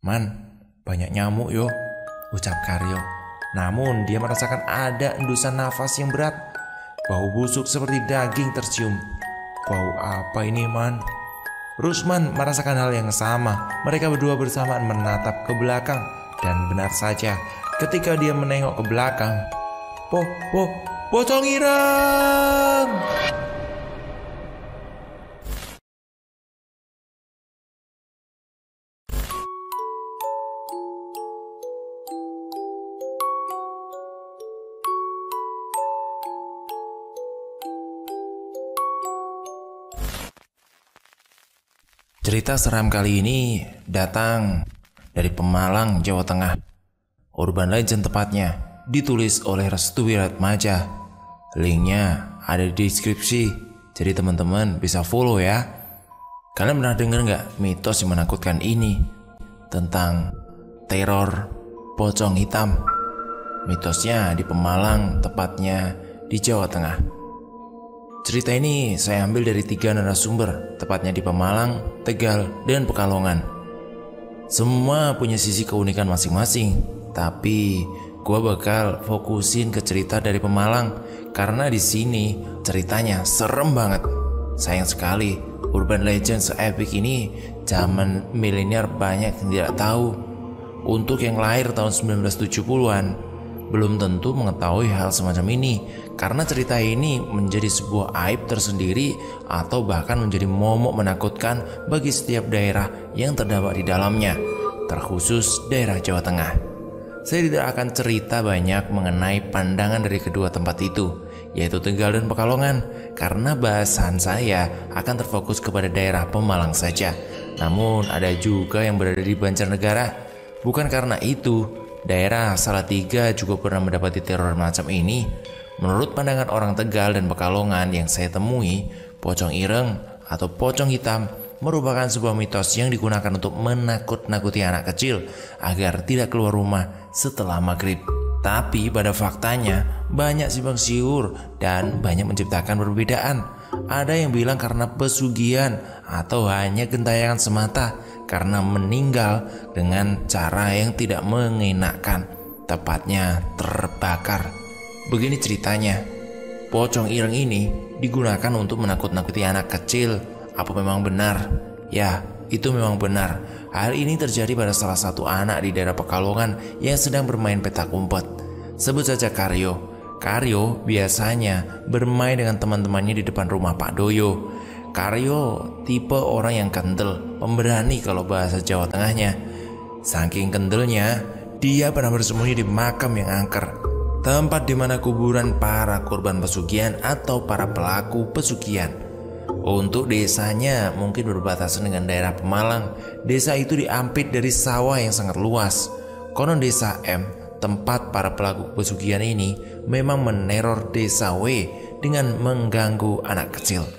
Man, banyak nyamuk yo, ucap Karyo. Namun dia merasakan ada endusan nafas yang berat. Bau busuk seperti daging tercium. Bau apa ini, Man? Rusman merasakan hal yang sama. Mereka berdua bersamaan menatap ke belakang. Dan benar saja, ketika dia menengok ke belakang, pocong ireng! Cerita seram kali ini datang dari Pemalang, Jawa Tengah. Urban Legend tepatnya, ditulis oleh Restu Wiratmaja. Linknya ada di deskripsi, jadi teman-teman bisa follow ya. Kalian pernah dengar nggak mitos yang menakutkan ini tentang teror pocong hitam? Mitosnya di Pemalang, tepatnya di Jawa Tengah. Cerita ini saya ambil dari 3 narasumber, tepatnya di Pemalang, Tegal, dan Pekalongan. Semua punya sisi keunikan masing-masing, tapi gua bakal fokusin ke cerita dari Pemalang karena di sini ceritanya serem banget. Sayang sekali, Urban Legend se-epic ini zaman milenial banyak yang tidak tahu. Untuk yang lahir tahun 1970-an belum tentu mengetahui hal semacam ini, karena cerita ini menjadi sebuah aib tersendiri atau bahkan menjadi momok menakutkan bagi setiap daerah yang terdapat di dalamnya, terkhusus daerah Jawa Tengah. Saya tidak akan cerita banyak mengenai pandangan dari kedua tempat itu, yaitu Tegal dan Pekalongan, karena bahasan saya akan terfokus kepada daerah Pemalang saja. Namun ada juga yang berada di Banjarnegara. Bukan karena itu daerah Salatiga juga pernah mendapati teror macam ini. Menurut pandangan orang Tegal dan Pekalongan yang saya temui, pocong ireng atau pocong hitam merupakan sebuah mitos yang digunakan untuk menakut-nakuti anak kecil agar tidak keluar rumah setelah maghrib. Tapi pada faktanya banyak simpang siur dan banyak menciptakan perbedaan. Ada yang bilang karena pesugihan atau hanya gentayangan semata karena meninggal dengan cara yang tidak mengenakan, tepatnya terbakar. Begini ceritanya, pocong ireng ini digunakan untuk menakut-nakuti anak kecil. Apa memang benar? Ya, itu memang benar. Hal ini terjadi pada salah satu anak di daerah Pekalongan yang sedang bermain petak umpet. Sebut saja Karyo. Karyo biasanya bermain dengan teman-temannya di depan rumah Pak Doyo. Karyo tipe orang yang kendel, pemberani kalau bahasa Jawa Tengahnya. Saking kendelnya, dia pernah bersembunyi di makam yang angker, tempat di mana kuburan para korban pesugihan atau para pelaku pesugihan. Untuk desanya mungkin berbatasan dengan daerah Pemalang. Desa itu diampit dari sawah yang sangat luas. Konon desa M, tempat para pelaku pesugihan ini, memang meneror desa W dengan mengganggu anak kecil.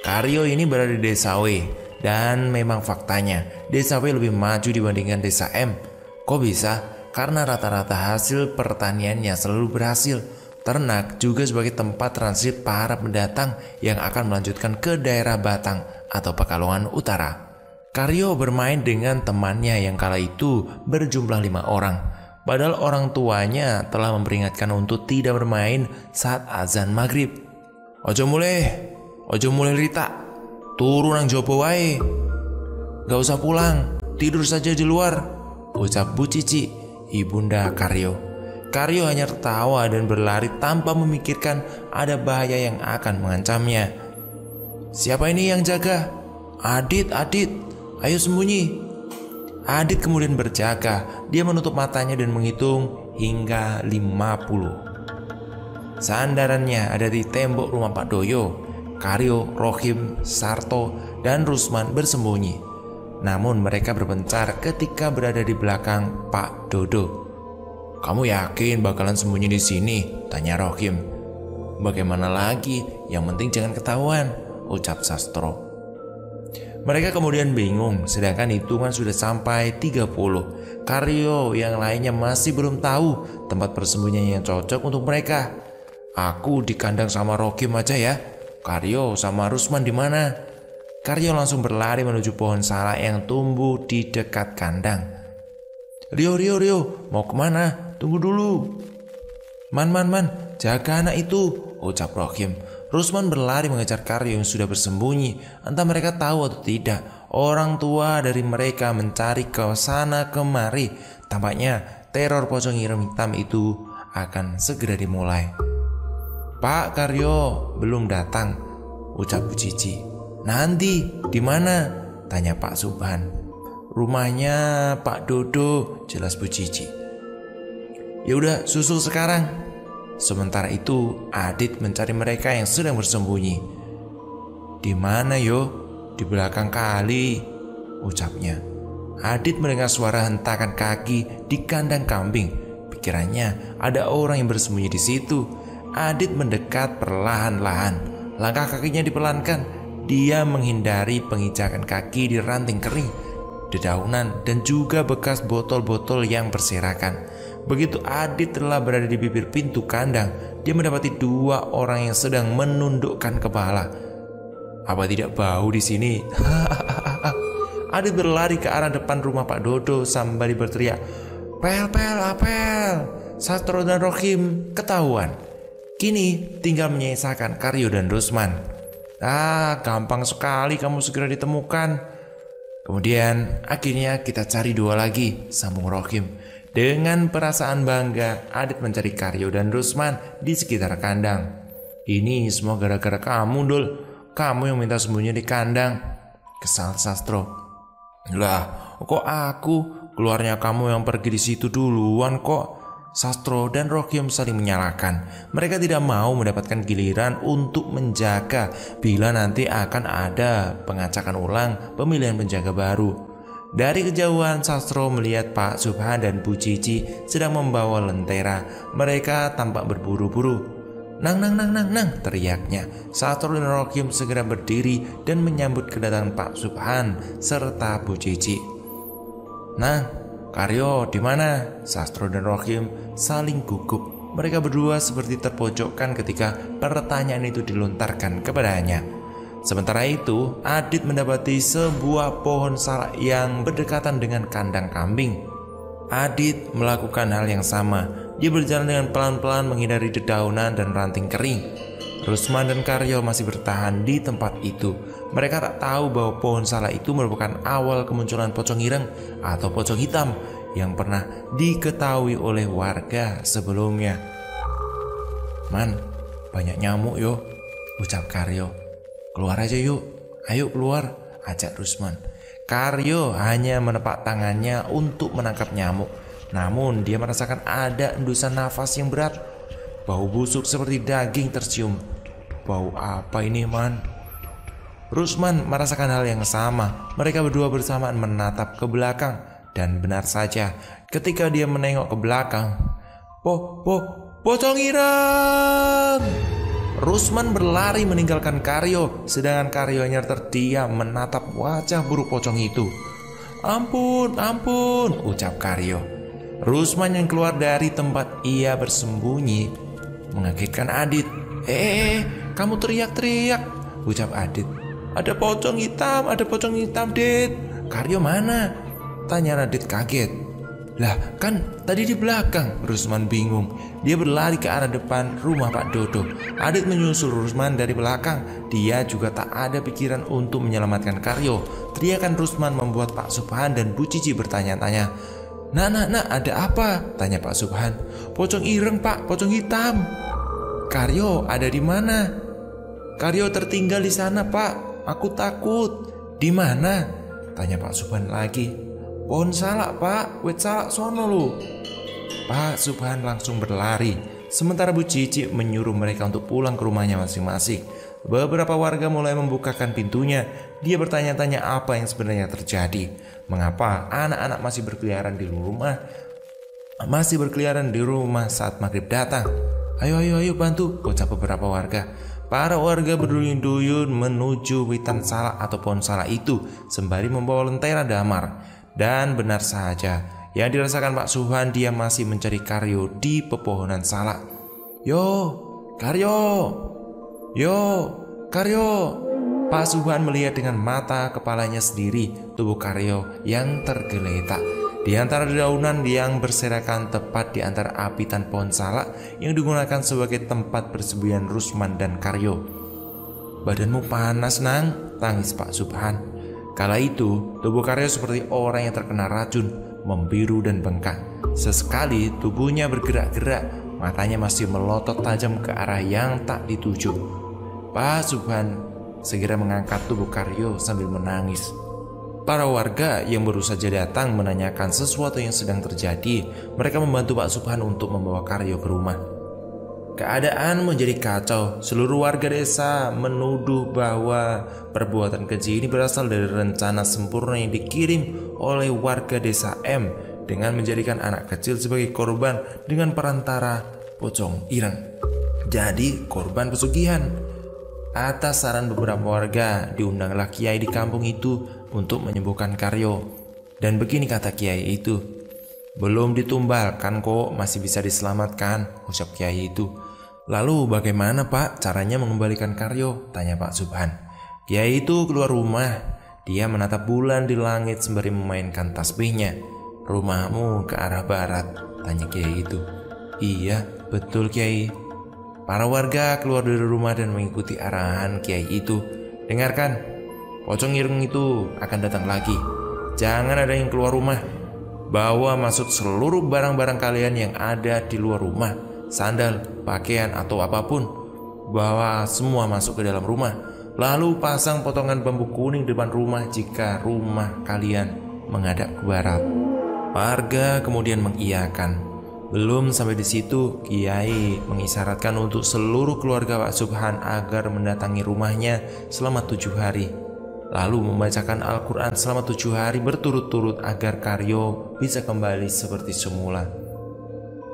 Karyo ini berada di desa W, dan memang faktanya desa W lebih maju dibandingkan desa M. Kok bisa? Karena rata-rata hasil pertaniannya selalu berhasil. Ternak juga sebagai tempat transit para pendatang yang akan melanjutkan ke daerah Batang atau Pekalongan Utara. Karyo bermain dengan temannya yang kala itu berjumlah 5 orang. Padahal orang tuanya telah memperingatkan untuk tidak bermain saat azan maghrib. Ojo mulai Rita, turun nang jopo wae. Gak usah pulang, tidur saja di luar, ucap Bu Cici, ibunda Karyo. Karyo hanya tertawa dan berlari tanpa memikirkan ada bahaya yang akan mengancamnya. Siapa ini yang jaga? Adit, ayo sembunyi. Adit kemudian berjaga. Dia menutup matanya dan menghitung hingga 50. Sandarannya ada di tembok rumah Pak Doyo. Karyo, Rohim, Sarto, dan Rusman bersembunyi. Namun mereka berpencar ketika berada di belakang Pak Dodo. Kamu yakin bakalan sembunyi di sini? Tanya Rohim. Bagaimana lagi? Yang penting jangan ketahuan, ucap Sastro. Mereka kemudian bingung, sedangkan hitungan sudah sampai 30. Karyo yang lainnya masih belum tahu tempat persembunyian yang cocok untuk mereka. Aku di kandang sama Rohim aja ya. Karyo sama Rusman di mana? Karyo langsung berlari menuju pohon salak yang tumbuh di dekat kandang. Rio, mau kemana? Tunggu dulu. Man, jaga anak itu, ucap Rohim. Rusman berlari mengejar Karyo yang sudah bersembunyi. Entah mereka tahu atau tidak, orang tua dari mereka mencari ke sana kemari. Tampaknya teror pocong ireng hitam itu akan segera dimulai. Pak Karyo belum datang, ucap Bu Cici. Nanti di mana? Tanya Pak Subhan. Rumahnya Pak Dodo, jelas Bu Cici. Ya udah, susul sekarang. Sementara itu Adit mencari mereka yang sedang bersembunyi. Di mana yo? Di belakang kali, ucapnya. Adit mendengar suara hentakan kaki di kandang kambing. Pikirannya ada orang yang bersembunyi di situ. Adit mendekat perlahan-lahan. Langkah kakinya dipelankan. Dia menghindari pengijakan kaki di ranting kering, dedaunan, dan juga bekas botol-botol yang berserakan. Begitu Adit telah berada di bibir pintu kandang, dia mendapati dua orang yang sedang menundukkan kepala. Apa tidak bau di sini? Adit berlari ke arah depan rumah Pak Dodo sambil berteriak, "Pel, apel! Sastro dan Rohim ketahuan. Kini tinggal menyisakan Karyo dan Rusman." Gampang sekali kamu segera ditemukan. Kemudian akhirnya kita cari dua lagi, sambung Rohim. Dengan perasaan bangga, Adit mencari Karyo dan Rusman di sekitar kandang. Ini semua gara-gara kamu, Dul. Kamu yang minta sembunyi di kandang, kesal Sastro. Lah, kok aku? Keluarnya kamu yang pergi di situ duluan kok. Sastro dan Rohim saling menyalahkan. Mereka tidak mau mendapatkan giliran untuk menjaga bila nanti akan ada pengacakan ulang pemilihan penjaga baru. Dari kejauhan Sastro melihat Pak Subhan dan Bu Cici sedang membawa lentera. Mereka tampak berburu-buru. Nang, teriaknya. Sastro dan Rohim segera berdiri dan menyambut kedatangan Pak Subhan serta Bu Cici. Nah, Karyo di mana? Sastro dan Rohim saling gugup. Mereka berdua seperti terpojokkan ketika pertanyaan itu dilontarkan kepadanya. Sementara itu, Adit mendapati sebuah pohon salak yang berdekatan dengan kandang kambing. Adit melakukan hal yang sama. Dia berjalan dengan pelan-pelan menghindari dedaunan dan ranting kering. Rusman dan Karyo masih bertahan di tempat itu. Mereka tak tahu bahwa pohon salak itu merupakan awal kemunculan pocong ireng atau pocong hitam yang pernah diketahui oleh warga sebelumnya. Man, banyak nyamuk yo, ucap Karyo. Keluar aja yuk, ayo keluar, ajak Rusman. Karyo hanya menepak tangannya untuk menangkap nyamuk. Namun dia merasakan ada endusan nafas yang berat. Bau busuk seperti daging tercium. Bau apa ini, Man? Rusman merasakan hal yang sama. Mereka berdua bersamaan menatap ke belakang. Dan benar saja, ketika dia menengok ke belakang, pocong ireng! Rusman berlari meninggalkan Karyo, sedangkan Karyo hanya terdiam menatap wajah buruk pocong itu. Ampun, ucap Karyo. Rusman yang keluar dari tempat ia bersembunyi mengagetkan Adit. Kamu teriak-teriak, ucap Adit. Ada pocong hitam, Dit. Karyo mana? Tanya Adit kaget. Lah, kan tadi di belakang. Rusman bingung. Dia berlari ke arah depan rumah Pak Dodo. Adit menyusul Rusman dari belakang. Dia juga tak ada pikiran untuk menyelamatkan Karyo. Teriakan Rusman membuat Pak Subhan dan Bu Cici bertanya-tanya. Nak, ada apa? Tanya Pak Subhan. Pocong ireng, Pak, pocong hitam. Karyo ada di mana? Karyo tertinggal di sana, Pak. Aku takut. Di mana? Tanya Pak Subhan lagi. Pohon salak, Pak, wet salak sono lu. Pak Subhan langsung berlari. Sementara Bu Cici menyuruh mereka untuk pulang ke rumahnya masing-masing. Beberapa warga mulai membukakan pintunya. Dia bertanya-tanya apa yang sebenarnya terjadi. Mengapa anak-anak masih berkeliaran di rumah saat maghrib datang. Ayo bantu, ucap beberapa warga. Para warga berduyun-duyun menuju witan salak atau pohon salak itu sembari membawa lentera damar. Dan benar saja, yang dirasakan Pak Subhan, dia masih mencari Karyo di pepohonan salak. Yo, Karyo. Pak Subhan melihat dengan mata kepalanya sendiri tubuh Karyo yang tergeletak. Di antara dedaunan yang berserakan tepat di antara apitan pohon salak yang digunakan sebagai tempat persembunyian Rusman dan Karyo. "Badanmu panas, Nang," tangis Pak Subhan. Kala itu tubuh Karyo seperti orang yang terkena racun, membiru dan bengkak. Sesekali tubuhnya bergerak-gerak, matanya masih melotot tajam ke arah yang tak dituju. Pak Subhan segera mengangkat tubuh Karyo sambil menangis. Para warga yang baru saja datang menanyakan sesuatu yang sedang terjadi. Mereka membantu Pak Subhan untuk membawa Karyo ke rumah. Keadaan menjadi kacau. Seluruh warga desa menuduh bahwa perbuatan keji ini berasal dari rencana sempurna yang dikirim oleh warga desa M dengan menjadikan anak kecil sebagai korban dengan perantara pocong ireng. Jadi korban pesugihan. Atas saran beberapa warga, diundanglah kiai di kampung itu untuk menyembuhkan Karyo. Dan begini kata kiai itu, "Belum ditumbalkan kok, masih bisa diselamatkan," ucap kiai itu. "Lalu bagaimana Pak caranya mengembalikan Karyo?" tanya Pak Subhan. Kiai itu keluar rumah. Dia menatap bulan di langit sembari memainkan tasbihnya. "Rumahmu ke arah barat?" tanya kiai itu. "Iya, betul Kiai." Para warga keluar dari rumah dan mengikuti arahan kiai itu. "Dengarkan, pocong ireng itu akan datang lagi. Jangan ada yang keluar rumah. Bawa masuk seluruh barang-barang kalian yang ada di luar rumah, sandal, pakaian atau apapun. Bawa semua masuk ke dalam rumah. Lalu pasang potongan bambu kuning di depan rumah jika rumah kalian menghadap ke barat." Warga kemudian mengiyakan. Belum sampai di situ, kiai mengisyaratkan untuk seluruh keluarga Pak Subhan agar mendatangi rumahnya selama 7 hari. Lalu membacakan Al-Quran selama 7 hari berturut-turut agar Karyo bisa kembali seperti semula.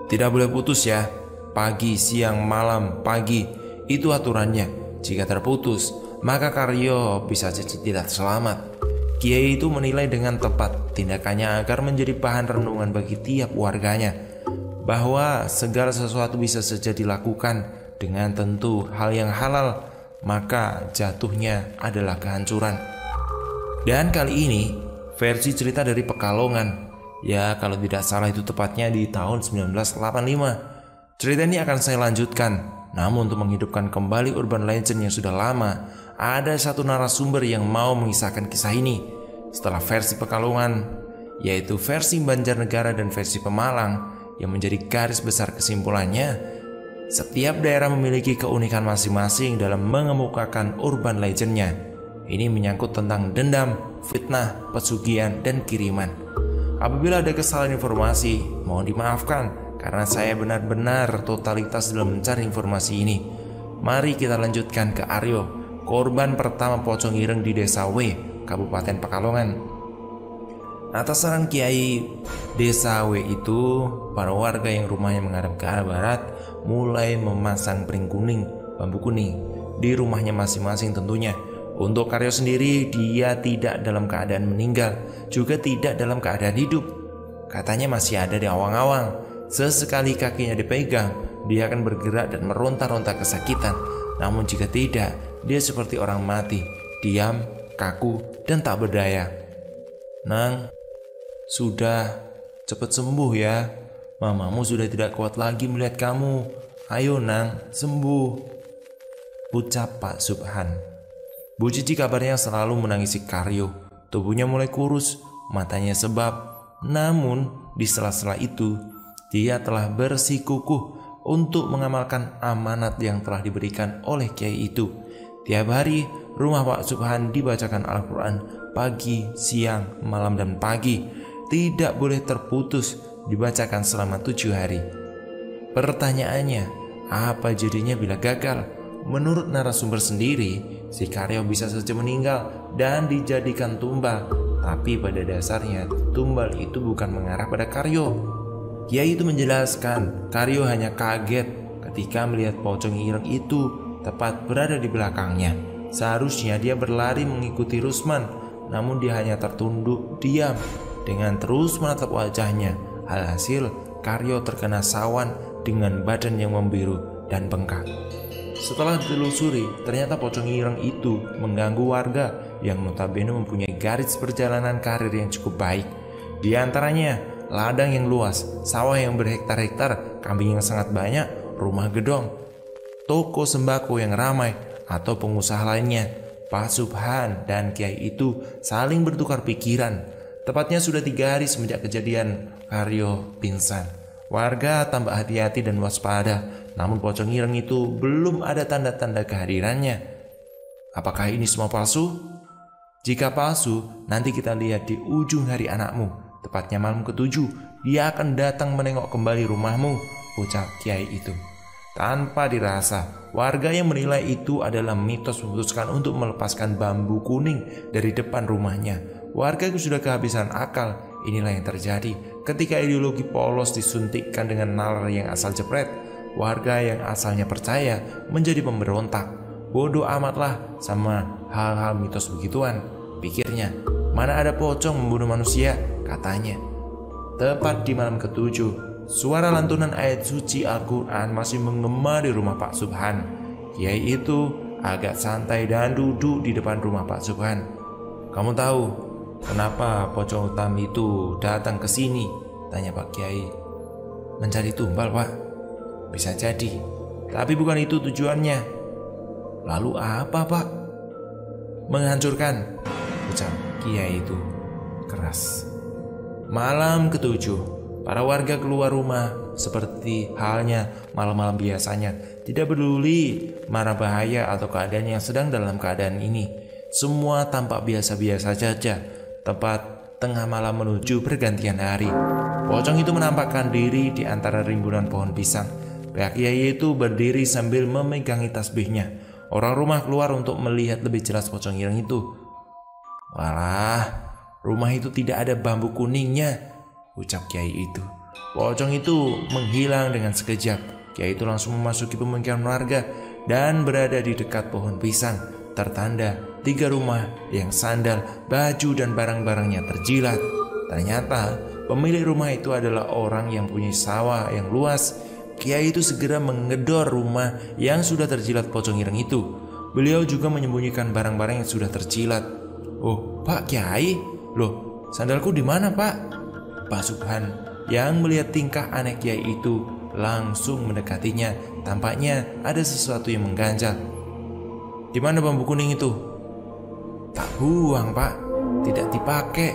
"Tidak boleh putus ya, pagi, siang, malam, pagi, itu aturannya. Jika terputus, maka Karyo bisa jadi tidak selamat." Kiai itu menilai dengan tepat tindakannya agar menjadi bahan renungan bagi tiap warganya, bahwa segala sesuatu bisa saja dilakukan dengan tentu hal yang halal, maka jatuhnya adalah kehancuran. Dan kali ini versi cerita dari Pekalongan. Ya, kalau tidak salah itu tepatnya di tahun 1985. Cerita ini akan saya lanjutkan. Namun untuk menghidupkan kembali urban legend yang sudah lama, ada satu narasumber yang mau mengisahkan kisah ini. Setelah versi Pekalongan, yaitu versi Banjarnegara dan versi Pemalang, yang menjadi garis besar kesimpulannya, setiap daerah memiliki keunikan masing-masing dalam mengemukakan urban legendnya. Ini menyangkut tentang dendam, fitnah, pesugihan, dan kiriman. Apabila ada kesalahan informasi, mohon dimaafkan karena saya benar-benar totalitas dalam mencari informasi ini. Mari kita lanjutkan ke Aryo, korban pertama pocong ireng di Desa W, Kabupaten Pekalongan. Atas saran kiai Desa W itu, para warga yang rumahnya menghadap ke arah barat mulai memasang pring kuning, bambu kuning di rumahnya masing-masing tentunya. Untuk Karyo sendiri, dia tidak dalam keadaan meninggal, juga tidak dalam keadaan hidup. Katanya masih ada di awang-awang. Sesekali kakinya dipegang, dia akan bergerak dan meronta-ronta kesakitan. Namun jika tidak, dia seperti orang mati, diam, kaku, dan tak berdaya. "Nang, sudah, cepat sembuh ya. Mamamu sudah tidak kuat lagi melihat kamu. Ayo Nang, sembuh," ucap Pak Subhan. Bu Cici kabarnya selalu menangisi Karyo. Tubuhnya mulai kurus, matanya sebab. Namun di sela-sela itu, dia telah bersikukuh untuk mengamalkan amanat yang telah diberikan oleh kiai itu. Tiap hari rumah Pak Subhan dibacakan Al-Quran pagi, siang, malam, dan pagi. Tidak boleh terputus, dibacakan selama 7 hari. Pertanyaannya, apa jadinya bila gagal? Menurut narasumber sendiri, si Karyo bisa saja meninggal dan dijadikan tumbal. Tapi pada dasarnya, tumbal itu bukan mengarah pada Karyo. Kiai itu menjelaskan, Karyo hanya kaget ketika melihat pocong ireng itu tepat berada di belakangnya. Seharusnya dia berlari mengikuti Rusman, namun dia hanya tertunduk diam dengan terus menatap wajahnya. Alhasil Karyo terkena sawan dengan badan yang membiru dan bengkak. Setelah ditelusuri, ternyata pocong ireng itu mengganggu warga yang notabene mempunyai garis perjalanan karir yang cukup baik. Di antaranya ladang yang luas, sawah yang berhektar-hektar, kambing yang sangat banyak, rumah gedong, toko sembako yang ramai, atau pengusaha lainnya. Pak Subhan dan Kiai itu saling bertukar pikiran. Tepatnya sudah 3 hari semenjak kejadian Karyo pingsan. Warga tambah hati-hati dan waspada, namun pocong ireng itu belum ada tanda-tanda kehadirannya. Apakah ini semua palsu? Jika palsu, nanti kita lihat di ujung hari anakmu. Tepatnya malam ke-7, dia akan datang menengok kembali rumahmu, ucap Kiai itu. Tanpa dirasa, warga yang menilai itu adalah mitos memutuskan untuk melepaskan bambu kuning dari depan rumahnya. Warga itu sudah kehabisan akal. Inilah yang terjadi ketika ideologi polos disuntikkan dengan nalar yang asal jepret. Warga yang asalnya percaya menjadi pemberontak. Bodoh amatlah sama hal-hal mitos begituan, pikirnya. Mana ada pocong membunuh manusia, katanya. Tepat di malam ke-7, suara lantunan ayat suci Al-Quran masih menggema di rumah Pak Subhan. Kiai itu agak santai dan duduk di depan rumah Pak Subhan. Kamu tahu kenapa pocong hitam itu datang ke sini? Tanya Pak Kiai. Mencari tumbal, Pak. Bisa jadi, tapi bukan itu tujuannya. Lalu apa, Pak? Menghancurkan, ucap Kiai itu keras. Malam ke-7, para warga keluar rumah seperti halnya malam-malam biasanya, tidak peduli mana bahaya atau keadaan yang sedang dalam keadaan ini. Semua tampak biasa-biasa saja. Tepat tengah malam menuju pergantian hari, pocong itu menampakkan diri di antara rimbunan pohon pisang. Pihak Kiai itu berdiri sambil memegangi tasbihnya. Orang rumah keluar untuk melihat lebih jelas pocong ireng itu. Walah, rumah itu tidak ada bambu kuningnya, ucap Kiai itu. Pocong itu menghilang dengan sekejap. Kiai itu langsung memasuki pemukiman warga dan berada di dekat pohon pisang. Tertanda 3 rumah yang sandal, baju dan barang-barangnya terjilat. Ternyata pemilik rumah itu adalah orang yang punya sawah yang luas. Kiai itu segera menggedor rumah yang sudah terjilat pocong ireng itu. Beliau juga menyembunyikan barang-barang yang sudah terjilat. Oh, Pak Kiai, loh, sandalku di mana, Pak? Pak Subhan yang melihat tingkah aneh Kiai itu langsung mendekatinya. Tampaknya ada sesuatu yang mengganjal. Di mana bambu kuning itu? Tak buang, Pak. Tidak dipakai,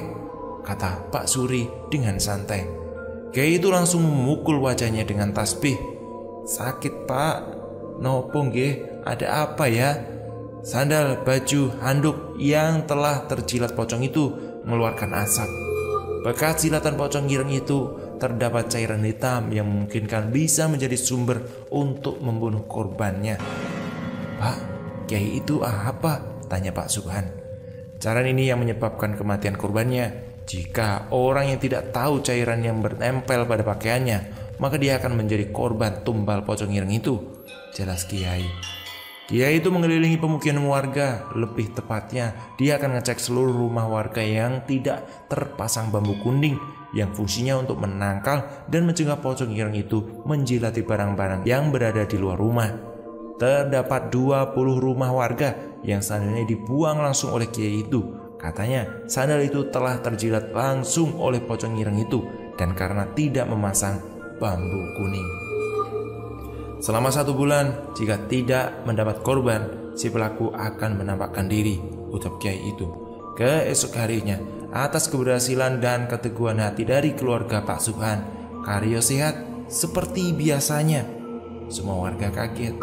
kata Pak Suri dengan santai. Kiai itu langsung memukul wajahnya dengan tasbih. Sakit, Pak. Nopo nggih, ada apa ya? Sandal, baju, handuk yang telah terjilat pocong itu mengeluarkan asap. Bekas jilatan pocong ireng itu terdapat cairan hitam yang memungkinkan bisa menjadi sumber untuk membunuh korbannya. Pak, Kiai itu apa? Tanya Pak Subhan. Cairan ini yang menyebabkan kematian korbannya. Jika orang yang tidak tahu cairan yang bertempel pada pakaiannya, maka dia akan menjadi korban tumbal pocong ireng itu, jelas Kiai. Kiai itu mengelilingi pemukiman warga. Lebih tepatnya, dia akan ngecek seluruh rumah warga yang tidak terpasang bambu kuning yang fungsinya untuk menangkal dan mencegah pocong ireng itu menjilati barang-barang yang berada di luar rumah. Terdapat 20 rumah warga yang sandalnya dibuang langsung oleh Kiai itu. Katanya sandal itu telah terjilat langsung oleh pocong ireng itu dan karena tidak memasang bambu kuning. Selama 1 bulan, jika tidak mendapat korban, si pelaku akan menampakkan diri, ucap Kiai itu. Keesok harinya, atas keberhasilan dan keteguhan hati dari keluarga Pak Subhan, Karyo sehat seperti biasanya. Semua warga kaget.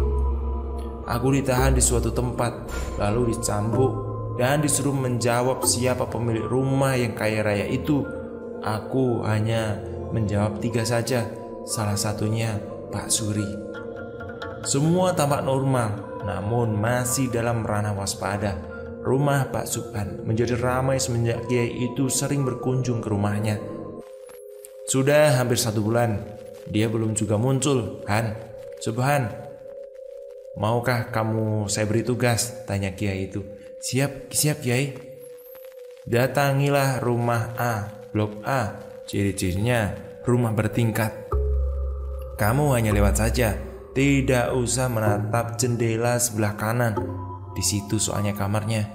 Aku ditahan di suatu tempat, lalu dicambuk dan disuruh menjawab siapa pemilik rumah yang kaya raya itu. Aku hanya menjawab 3 saja, salah satunya Pak Suri. Semua tampak normal, namun masih dalam ranah waspada. Rumah Pak Subhan menjadi ramai semenjak Kiai itu sering berkunjung ke rumahnya. Sudah hampir 1 bulan, dia belum juga muncul. Subhan, maukah kamu saya beri tugas? Tanya Kiai itu. Siap Kiai. Datangilah rumah A, blok A. Ciri-cirinya rumah bertingkat. Kamu hanya lewat saja, tidak usah menatap jendela sebelah kanan. Di situ soalnya kamarnya.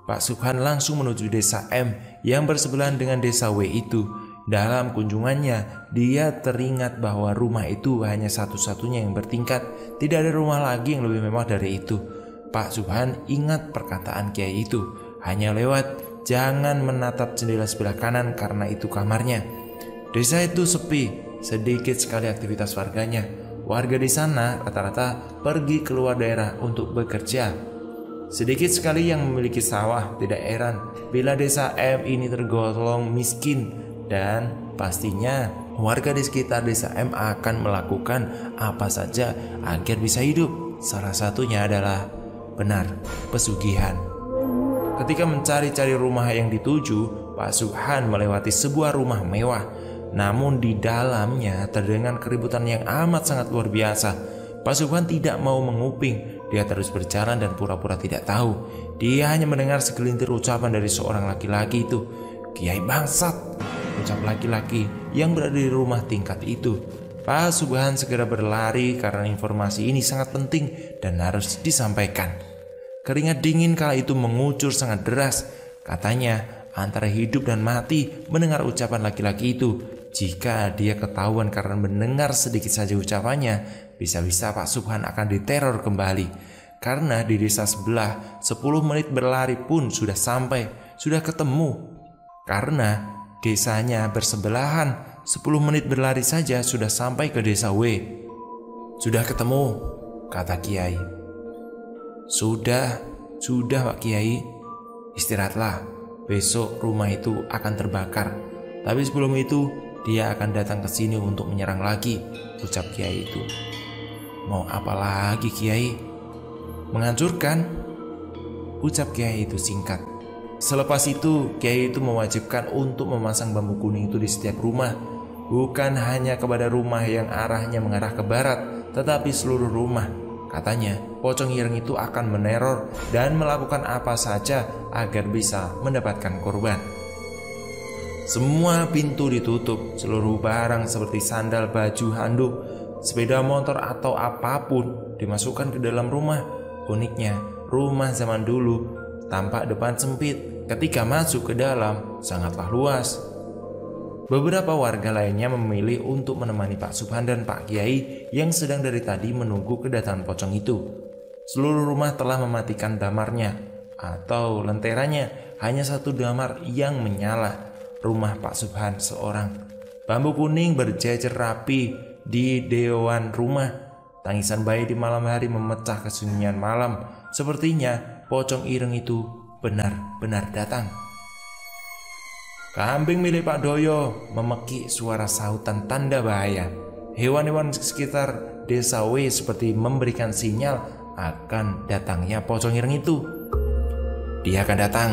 Pak Subhan langsung menuju desa M yang bersebelahan dengan desa W itu. Dalam kunjungannya, dia teringat bahwa rumah itu hanya satu-satunya yang bertingkat. Tidak ada rumah lagi yang lebih mewah dari itu. Pak Subhan ingat perkataan kiai itu. Hanya lewat, jangan menatap jendela sebelah kanan karena itu kamarnya. Desa itu sepi, sedikit sekali aktivitas warganya. Warga di sana rata-rata pergi keluar daerah untuk bekerja. Sedikit sekali yang memiliki sawah. Tidak heran bila desa M ini tergolong miskin. Dan pastinya warga di sekitar desa M akan melakukan apa saja agar bisa hidup. Salah satunya adalah benar, pesugihan. Ketika mencari-cari rumah yang dituju, Pak Subhan melewati sebuah rumah mewah. Namun di dalamnya terdengar keributan yang amat sangat luar biasa. Pak Subhan tidak mau menguping. Dia terus berjalan dan pura-pura tidak tahu. Dia hanya mendengar segelintir ucapan dari seorang laki-laki itu. "Kiai bangsat," ucap laki-laki yang berada di rumah tingkat itu. Pak Subhan segera berlari karena informasi ini sangat penting dan harus disampaikan. Keringat dingin kala itu mengucur sangat deras. Katanya antara hidup dan mati mendengar ucapan laki-laki itu. Jika dia ketahuan karena mendengar sedikit saja ucapannya, bisa-bisa Pak Subhan akan diteror kembali. Karena di desa sebelah 10 menit berlari pun sudah sampai, sudah ketemu. Karena desanya bersebelahan, 10 menit berlari saja sudah sampai ke desa W. "Sudah ketemu," kata Kiai. Sudah Pak Kiai. "Istirahatlah, besok rumah itu akan terbakar. Tapi sebelum itu dia akan datang ke sini untuk menyerang lagi," ucap Kiai itu. "Mau apa lagi Kiai?" "Menghancurkan," ucap Kiai itu singkat. Selepas itu Kiai itu mewajibkan untuk memasang bambu kuning itu di setiap rumah. Bukan hanya kepada rumah yang arahnya mengarah ke barat, tetapi seluruh rumah. Katanya pocong ireng itu akan meneror dan melakukan apa saja agar bisa mendapatkan korban. Semua pintu ditutup, seluruh barang seperti sandal, baju, handuk, sepeda motor atau apapun dimasukkan ke dalam rumah. Uniknya, rumah zaman dulu tampak depan sempit, ketika masuk ke dalam sangatlah luas. Beberapa warga lainnya memilih untuk menemani Pak Subhan dan Pak Kiai yang sedang dari tadi menunggu kedatangan pocong itu. Seluruh rumah telah mematikan damarnya atau lenteranya, hanya satu damar yang menyala. Rumah Pak Subhan seorang. Bambu kuning berjejer rapi di dewan rumah. Tangisan bayi di malam hari memecah kesunyian malam. Sepertinya pocong ireng itu benar-benar datang. "Kambing milik Pak Doyo," memekik suara sautan tanda bahaya. Hewan-hewan sekitar desa W seperti memberikan sinyal akan datangnya pocong ireng itu. Dia akan datang,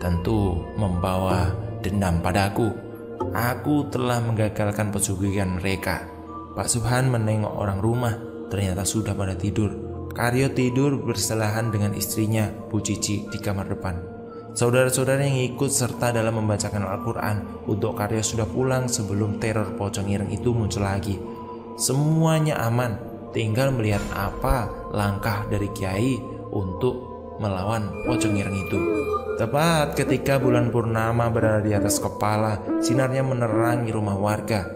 tentu membawa dendam padaku. Aku telah menggagalkan pesugihan mereka. Pak Subhan menengok orang rumah, ternyata sudah pada tidur. Karyo tidur bersebelahan dengan istrinya, Bu Cici, di kamar depan. Saudara-saudara yang ikut serta dalam membacakan Al-Quran. Untuk Karyo sudah pulang sebelum teror pocong ireng itu muncul lagi. Semuanya aman, tinggal melihat apa langkah dari Kiai untuk melawan pocong ireng itu. Tepat ketika bulan purnama berada di atas kepala, sinarnya menerangi rumah warga,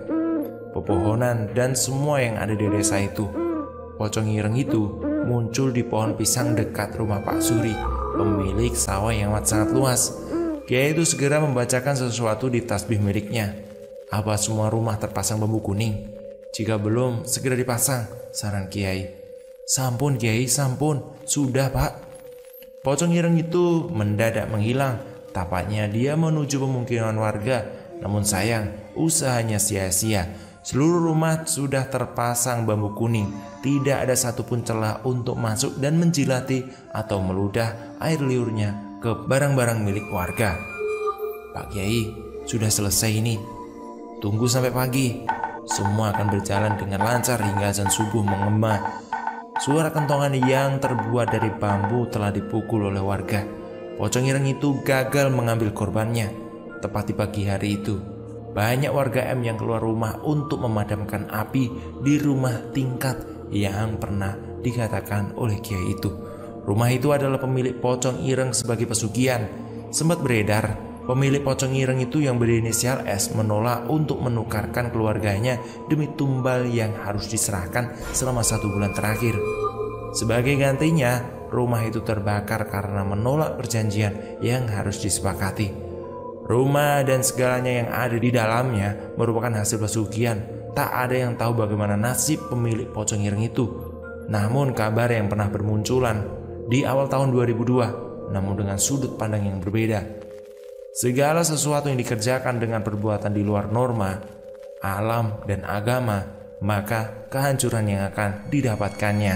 pepohonan, dan semua yang ada di desa itu. Pocong ireng itu muncul di pohon pisang dekat rumah Pak Suri, pemilik sawah yang amat sangat luas. Kiai itu segera membacakan sesuatu di tasbih miliknya. "Apa semua rumah terpasang bambu kuning? Jika belum, segera dipasang," saran Kiai. "Sampun Kiai, sampun. Sudah Pak." Pocong ireng itu mendadak menghilang. Tapaknya dia menuju pemukiman warga. Namun sayang, usahanya sia-sia. Seluruh rumah sudah terpasang bambu kuning. Tidak ada satupun celah untuk masuk dan menjilati atau meludah air liurnya ke barang-barang milik warga. "Pak Kiai, sudah selesai ini. Tunggu sampai pagi. Semua akan berjalan dengan lancar hingga azan subuh menggema." Suara kentongan yang terbuat dari bambu telah dipukul oleh warga. Pocong ireng itu gagal mengambil korbannya. Tepat di pagi hari itu, banyak warga M yang keluar rumah untuk memadamkan api di rumah tingkat yang pernah dikatakan oleh Kiai itu. Rumah itu adalah pemilik pocong ireng sebagai pesugihan. Sempat beredar Pemilik pocong ireng itu yang berinisial S menolak untuk menukarkan keluarganya demi tumbal yang harus diserahkan selama 1 bulan terakhir. Sebagai gantinya, rumah itu terbakar karena menolak perjanjian yang harus disepakati. Rumah dan segalanya yang ada di dalamnya merupakan hasil pesugihan. Tak ada yang tahu bagaimana nasib pemilik pocong ireng itu. Namun kabar yang pernah bermunculan di awal tahun 2002, namun dengan sudut pandang yang berbeda. Segala sesuatu yang dikerjakan dengan perbuatan di luar norma, alam, dan agama, maka kehancuran yang akan didapatkannya.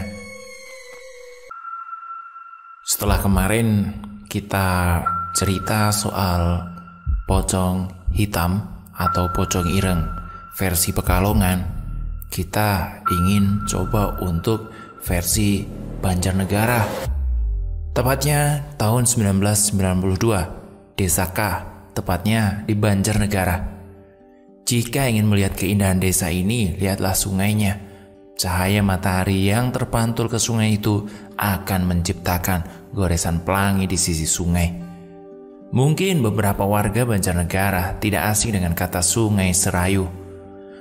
Setelah kemarin kita cerita soal pocong hitam atau pocong ireng versi Pekalongan, kita ingin coba untuk versi Banjarnegara. Tepatnya tahun 1992. Desa K, tepatnya di Banjarnegara. Jika ingin melihat keindahan desa ini, lihatlah sungainya. Cahaya matahari yang terpantul ke sungai itu akan menciptakan goresan pelangi di sisi sungai. Mungkin beberapa warga Banjarnegara tidak asing dengan kata Sungai Serayu.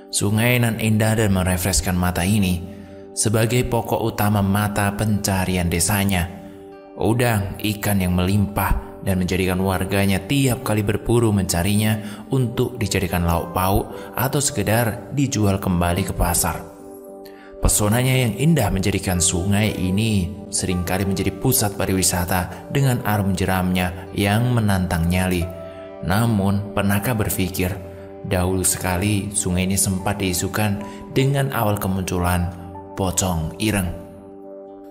Sungai nan indah dan merefreskan mata ini sebagai pokok utama mata pencarian desanya. Udang, ikan yang melimpah dan menjadikan warganya tiap kali berburu mencarinya untuk dijadikan lauk pauk atau sekedar dijual kembali ke pasar. Pesonanya yang indah menjadikan sungai ini seringkali menjadi pusat pariwisata dengan arum jeramnya yang menantang nyali. Namun, pernahkah berpikir, dahulu sekali sungai ini sempat diisukan dengan awal kemunculan pocong ireng.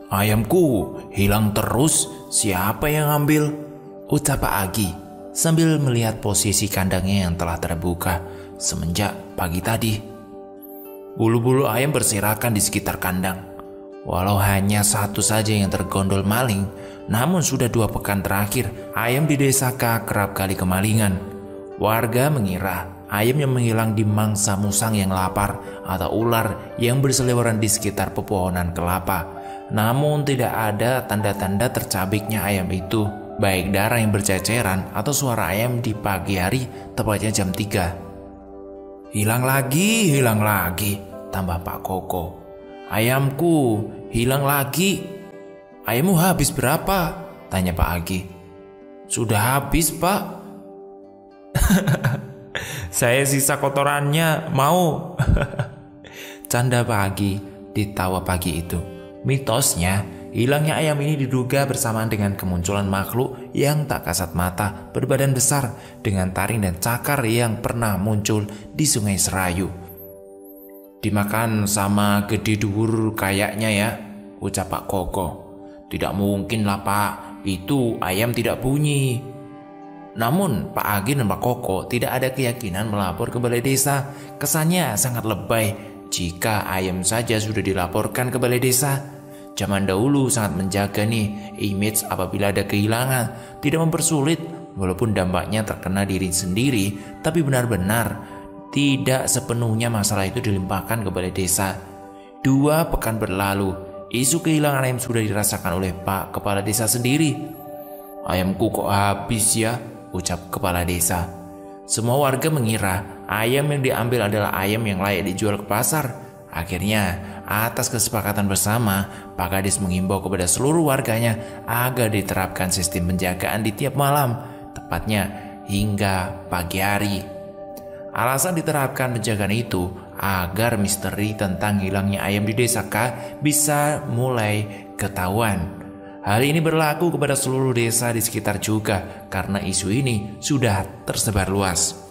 "Ayamku hilang terus, siapa yang ambil?" ucap Pak Agi sambil melihat posisi kandangnya yang telah terbuka semenjak pagi tadi. Bulu-bulu ayam berserakan di sekitar kandang. Walau hanya satu saja yang tergondol maling, namun sudah 2 pekan terakhir ayam di desa K kerap kali kemalingan. Warga mengira ayam yang menghilang dimangsa musang yang lapar atau ular yang berseliweran di sekitar pepohonan kelapa. Namun tidak ada tanda-tanda tercabiknya ayam itu, baik darah yang berceceran atau suara ayam di pagi hari tepatnya jam 3. hilang lagi, tambah Pak Koko. "Ayamku hilang lagi." "Ayammu habis berapa?" tanya Pak Agi. "Sudah habis, Pak." "Saya sisa kotorannya, mau." Canda Pak Agi ditawa pagi itu. Mitosnya, hilangnya ayam ini diduga bersamaan dengan kemunculan makhluk yang tak kasat mata berbadan besar dengan taring dan cakar yang pernah muncul di Sungai Serayu. "Dimakan sama gede dhuwur kayaknya ya," ucap Pak Koko. "Tidak mungkin lah Pak, itu ayam tidak bunyi." Namun Pak Agi dan Pak Koko tidak ada keyakinan melapor ke balai desa. Kesannya sangat lebay jika ayam saja sudah dilaporkan ke balai desa. Zaman dahulu sangat menjaga nih image apabila ada kehilangan, tidak mempersulit walaupun dampaknya terkena diri sendiri, tapi benar-benar tidak sepenuhnya masalah itu dilimpahkan ke balai desa. 2 pekan berlalu, isu kehilangan ayam sudah dirasakan oleh Pak Kepala Desa sendiri. "Ayamku kok habis ya?" ucap Kepala Desa. Semua warga mengira ayam yang diambil adalah ayam yang layak dijual ke pasar. Akhirnya, atas kesepakatan bersama, Pak Kades mengimbau kepada seluruh warganya agar diterapkan sistem penjagaan di tiap malam, tepatnya hingga pagi hari. Alasan diterapkan penjagaan itu agar misteri tentang hilangnya ayam di desa K bisa mulai ketahuan. Hal ini berlaku kepada seluruh desa di sekitar juga karena isu ini sudah tersebar luas.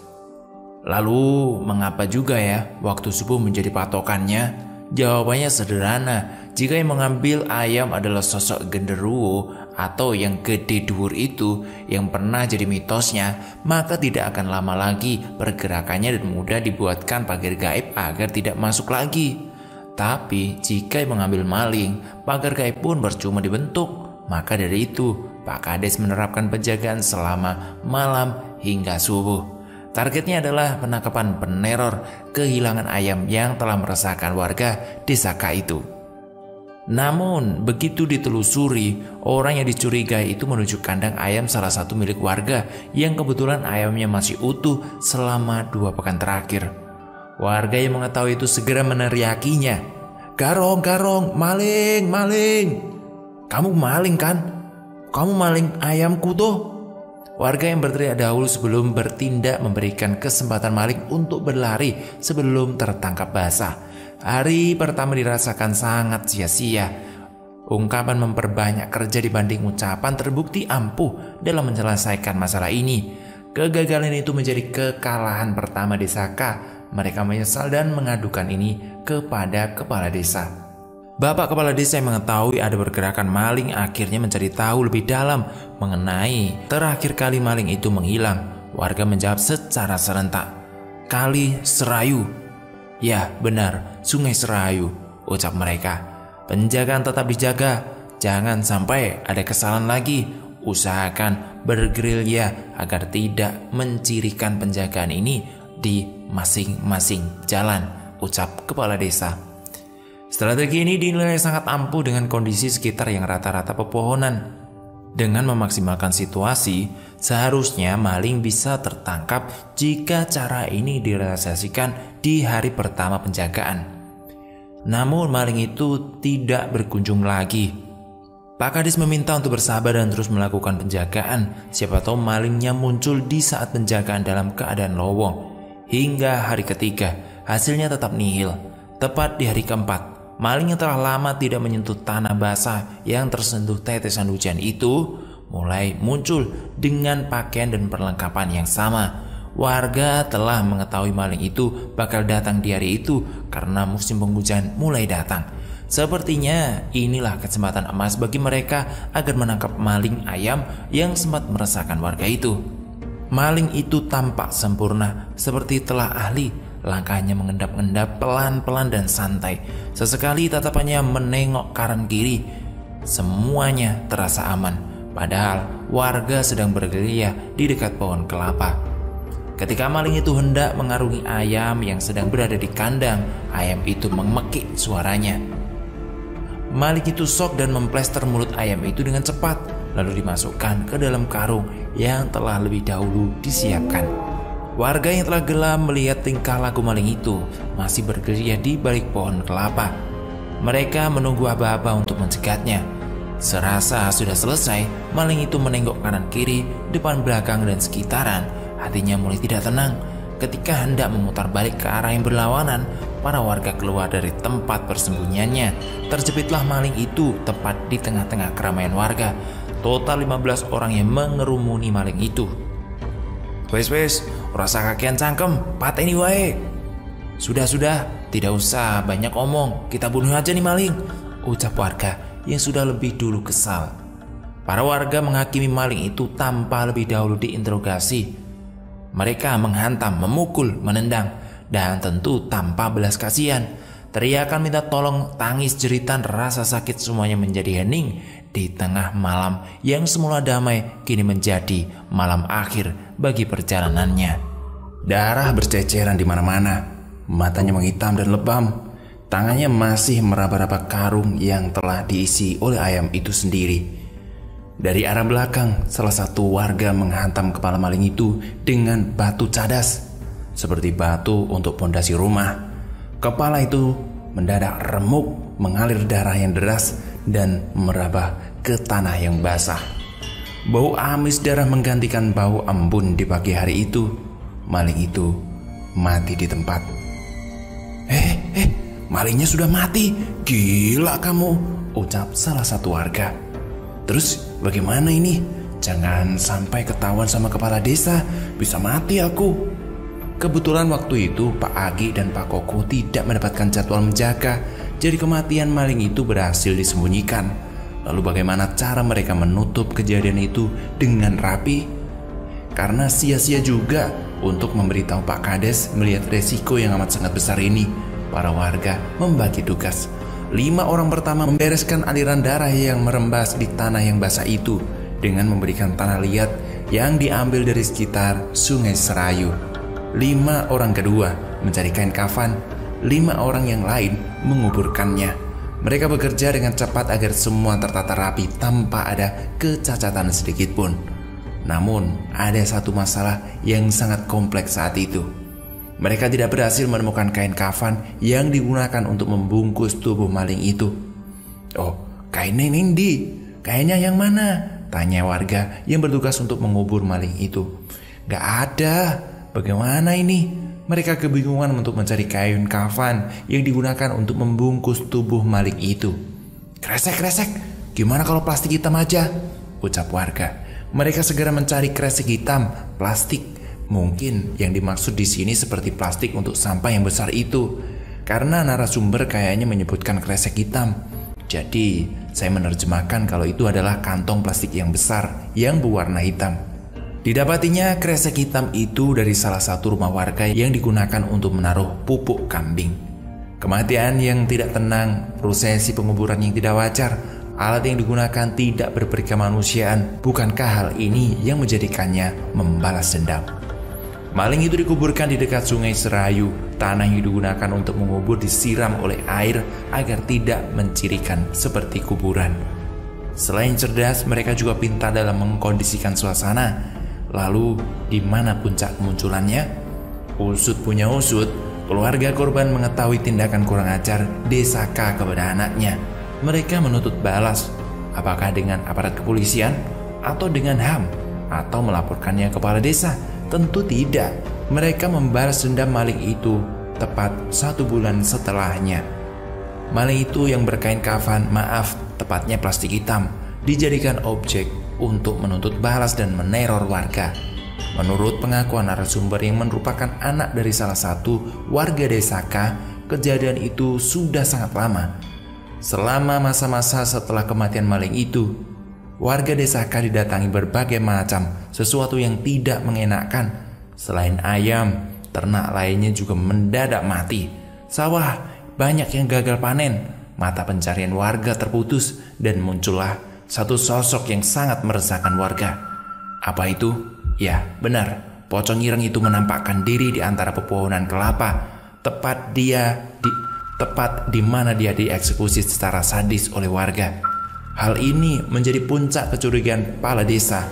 Lalu, mengapa juga ya waktu subuh menjadi patokannya? Jawabannya sederhana. Jika yang mengambil ayam adalah sosok genderuwo atau yang gede dhuwur itu yang pernah jadi mitosnya, maka tidak akan lama lagi pergerakannya dan mudah dibuatkan pagar gaib agar tidak masuk lagi. Tapi jika yang mengambil maling, pagar gaib pun percuma dibentuk. Maka dari itu, Pak Kades menerapkan penjagaan selama malam hingga subuh. Targetnya adalah penangkapan peneror kehilangan ayam yang telah meresahkan warga desa K itu. Namun begitu ditelusuri, orang yang dicurigai itu menuju kandang ayam salah satu milik warga yang kebetulan ayamnya masih utuh selama 2 pekan terakhir. Warga yang mengetahui itu segera meneriakinya, "Garong, garong, maling, maling! Kamu maling kan? Kamu maling ayamku tuh!" Warga yang berteriak dahulu sebelum bertindak memberikan kesempatan maling untuk berlari sebelum tertangkap basah. Hari pertama dirasakan sangat sia-sia. Ungkapan memperbanyak kerja dibanding ucapan terbukti ampuh dalam menyelesaikan masalah ini. Kegagalan itu menjadi kekalahan pertama desa K. Mereka menyesal dan mengadukan ini kepada kepala desa. Bapak kepala desa yang mengetahui ada pergerakan maling akhirnya mencari tahu lebih dalam mengenai terakhir kali maling itu menghilang. Warga menjawab secara serentak, "Kali Serayu." "Ya benar, Sungai Serayu," ucap mereka. "Penjagaan tetap dijaga, jangan sampai ada kesalahan lagi. Usahakan bergerilya agar tidak mencirikan penjagaan ini di masing-masing jalan," ucap kepala desa. Strategi ini dinilai sangat ampuh dengan kondisi sekitar yang rata-rata pepohonan. Dengan memaksimalkan situasi, seharusnya maling bisa tertangkap jika cara ini direalisasikan di hari pertama penjagaan. Namun maling itu tidak berkunjung lagi. Pak Kades meminta untuk bersabar dan terus melakukan penjagaan. Siapa tahu malingnya muncul di saat penjagaan dalam keadaan lowong. Hingga hari ketiga, hasilnya tetap nihil. Tepat di hari keempat, maling yang telah lama tidak menyentuh tanah basah yang tersentuh tetesan hujan itu mulai muncul dengan pakaian dan perlengkapan yang sama. Warga telah mengetahui maling itu bakal datang di hari itu karena musim penghujan mulai datang. Sepertinya inilah kesempatan emas bagi mereka agar menangkap maling ayam yang sempat meresahkan warga itu. Maling itu tampak sempurna seperti telah ahli. Langkahnya mengendap-endap pelan-pelan dan santai. Sesekali tatapannya menengok kanan kiri. Semuanya terasa aman. Padahal warga sedang bergerilya di dekat pohon kelapa. Ketika maling itu hendak mengarungi ayam yang sedang berada di kandang, ayam itu memekik suaranya. Maling itu sok dan memplester mulut ayam itu dengan cepat, lalu dimasukkan ke dalam karung yang telah lebih dahulu disiapkan. Warga yang telah gelam melihat tingkah laku maling itu masih bergerilya di balik pohon kelapa. Mereka menunggu aba-aba untuk mencegatnya. Serasa sudah selesai, maling itu menengok kanan kiri, depan belakang dan sekitaran. Hatinya mulai tidak tenang. Ketika hendak memutar balik ke arah yang berlawanan, para warga keluar dari tempat persembunyiannya. Terjepitlah maling itu tepat di tengah-tengah keramaian warga. Total 15 orang yang mengerumuni maling itu. "Wes, rasa kakean cangkem, pateni wae." Sudah, tidak usah banyak omong, kita bunuh aja nih maling," ucap warga yang sudah lebih dulu kesal. Para warga menghakimi maling itu tanpa lebih dahulu diinterogasi. Mereka menghantam, memukul, menendang, dan tentu tanpa belas kasihan. Teriakan minta tolong, tangis, jeritan, rasa sakit semuanya menjadi hening di tengah malam yang semula damai kini menjadi malam akhir bagi perjalanannya. Darah berceceran di mana-mana, matanya menghitam dan lebam. Tangannya masih meraba-raba karung yang telah diisi oleh ayam itu sendiri. Dari arah belakang, salah satu warga menghantam kepala maling itu dengan batu cadas, seperti batu untuk pondasi rumah. Kepala itu mendadak remuk, mengalir darah yang deras dan meraba ke tanah yang basah. Bau amis darah menggantikan bau embun di pagi hari itu. Maling itu mati di tempat. Malingnya sudah mati. Gila kamu, ucap salah satu warga. "Terus bagaimana ini? Jangan sampai ketahuan sama kepala desa, bisa mati aku." Kebetulan waktu itu Pak Agi dan Pak Koko tidak mendapatkan jadwal menjaga, jadi kematian maling itu berhasil disembunyikan. Lalu bagaimana cara mereka menutup kejadian itu dengan rapi? Karena sia-sia juga untuk memberitahu Pak Kades melihat resiko yang amat sangat besar ini. Para warga membagi tugas. 5 orang pertama membereskan aliran darah yang merembas di tanah yang basah itu dengan memberikan tanah liat yang diambil dari sekitar Sungai Serayu. 5 orang kedua mencari kain kafan. 5 orang yang lain menguburkannya. Mereka bekerja dengan cepat agar semua tertata rapi tanpa ada kecacatan sedikit pun. Namun, ada satu masalah yang sangat kompleks saat itu. Mereka tidak berhasil menemukan kain kafan yang digunakan untuk membungkus tubuh maling itu. "Oh, kainnya Nindi, kainnya yang mana?" tanya warga yang bertugas untuk mengubur maling itu. "Gak ada, bagaimana ini?" Mereka kebingungan untuk mencari kain kafan yang digunakan untuk membungkus tubuh maling itu. Kresek, gimana kalau plastik hitam aja?" ucap warga. Mereka segera mencari kresek hitam, plastik. Mungkin yang dimaksud di sini seperti plastik untuk sampah yang besar itu, karena narasumber kayaknya menyebutkan kresek hitam. Jadi, saya menerjemahkan kalau itu adalah kantong plastik yang besar yang berwarna hitam. Didapatinya kresek hitam itu dari salah satu rumah warga yang digunakan untuk menaruh pupuk kambing. Kematian yang tidak tenang, prosesi penguburan yang tidak wajar, alat yang digunakan tidak berberi kemanusiaan. Bukankah hal ini yang menjadikannya membalas dendam? Maling itu dikuburkan di dekat sungai Serayu. Tanah yang digunakan untuk mengubur disiram oleh air agar tidak mencirikan seperti kuburan. Selain cerdas, mereka juga pintar dalam mengkondisikan suasana. Lalu, di mana puncak kemunculannya? Usut punya usut, keluarga korban mengetahui tindakan kurang ajar Desa K kepada anaknya. Mereka menuntut balas, apakah dengan aparat kepolisian, atau dengan HAM, atau melaporkannya ke kepala desa. Tentu tidak. Mereka membalas dendam maling itu tepat 1 bulan setelahnya. Maling itu yang berkain kafan, tepatnya plastik hitam, dijadikan objek untuk menuntut balas dan meneror warga. Menurut pengakuan narasumber yang merupakan anak dari salah satu warga Desa K, kejadian itu sudah sangat lama. Selama masa-masa setelah kematian maling itu, warga Desa K didatangi berbagai macam sesuatu yang tidak mengenakan. Selain ayam, ternak lainnya juga mendadak mati. Sawah banyak yang gagal panen, mata pencarian warga terputus, dan muncullah satu sosok yang sangat meresahkan warga. Apa itu? Ya, benar. Pocong ireng itu menampakkan diri di antara pepohonan kelapa, tepat di mana dia dieksekusi secara sadis oleh warga. Hal ini menjadi puncak kecurigaan kepala desa.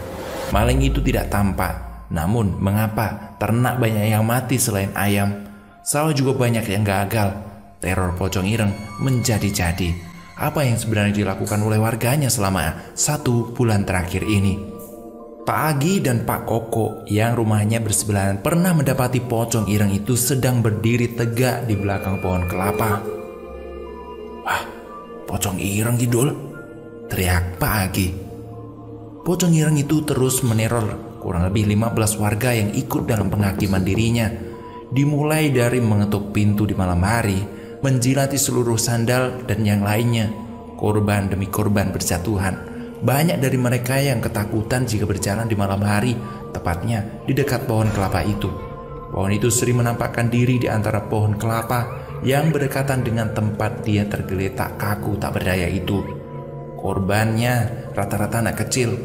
Maling itu tidak tampak. Namun, mengapa ternak banyak yang mati selain ayam? Sawah juga banyak yang gagal. Teror pocong ireng menjadi-jadi. Apa yang sebenarnya dilakukan oleh warganya selama 1 bulan terakhir ini? Pak Agi dan Pak Koko yang rumahnya bersebelahan pernah mendapati pocong ireng itu sedang berdiri tegak di belakang pohon kelapa. "Wah, pocong ireng Kidul!" teriak Pak Agi. Pocong ireng itu terus meneror kurang lebih 15 warga yang ikut dalam penghakiman dirinya. Dimulai dari mengetuk pintu di malam hari, menjilati seluruh sandal, dan yang lainnya. Korban demi korban berjatuhan. Banyak dari mereka yang ketakutan jika berjalan di malam hari, tepatnya di dekat pohon kelapa itu. Pohon itu sering menampakkan diri di antara pohon kelapa yang berdekatan dengan tempat dia tergeletak kaku tak berdaya itu. Korbannya rata-rata anak kecil.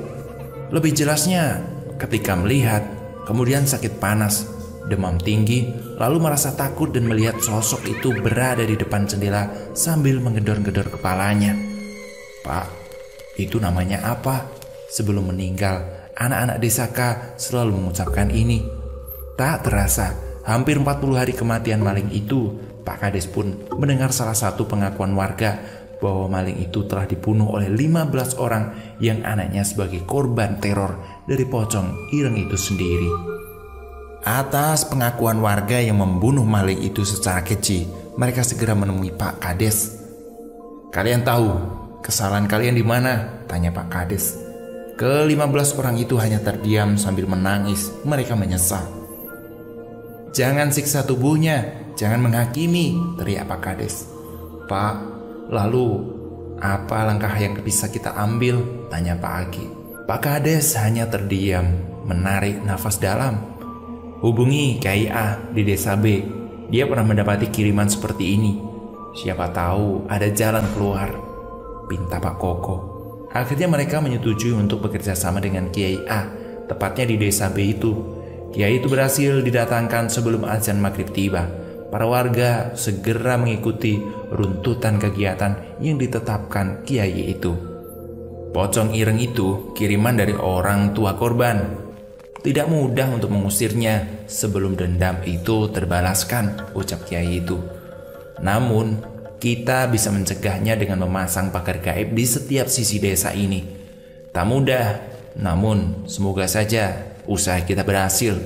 Lebih jelasnya, ketika melihat, kemudian sakit panas, demam tinggi, lalu merasa takut dan melihat sosok itu berada di depan jendela sambil menggedor-gedor kepalanya. "Pak, itu namanya apa?" Sebelum meninggal, anak-anak Desa K selalu mengucapkan ini. Tak terasa, hampir 40 hari kematian maling itu, Pak Kades pun mendengar salah satu pengakuan warga bahwa maling itu telah dibunuh oleh 15 orang yang anaknya sebagai korban teror dari pocong ireng itu sendiri. Atas pengakuan warga yang membunuh maling itu secara keji, mereka segera menemui Pak Kades. "Kalian tahu kesalahan kalian di mana?" tanya Pak Kades. Ke-15 orang itu hanya terdiam sambil menangis. Mereka menyesal. "Jangan siksa tubuhnya, jangan menghakimi," teriak Pak Kades. "Pak, lalu apa langkah yang bisa kita ambil?" tanya Pak Agi. Pak Kades hanya terdiam, menarik nafas dalam. "Hubungi Kiai A di Desa B. Dia pernah mendapati kiriman seperti ini. Siapa tahu ada jalan keluar," pinta Pak Koko. Akhirnya mereka menyetujui untuk bekerja sama dengan Kiai A, tepatnya di Desa B itu. Kiai itu berhasil didatangkan sebelum azan maghrib tiba. para warga segera mengikuti runtutan kegiatan yang ditetapkan kiai itu. Pocong ireng itu kiriman dari orang tua korban. Tidak mudah untuk mengusirnya sebelum dendam itu terbalaskan, ucap kiai itu. Namun, kita bisa mencegahnya dengan memasang pagar gaib di setiap sisi desa ini. Tak mudah, namun semoga saja usaha kita berhasil.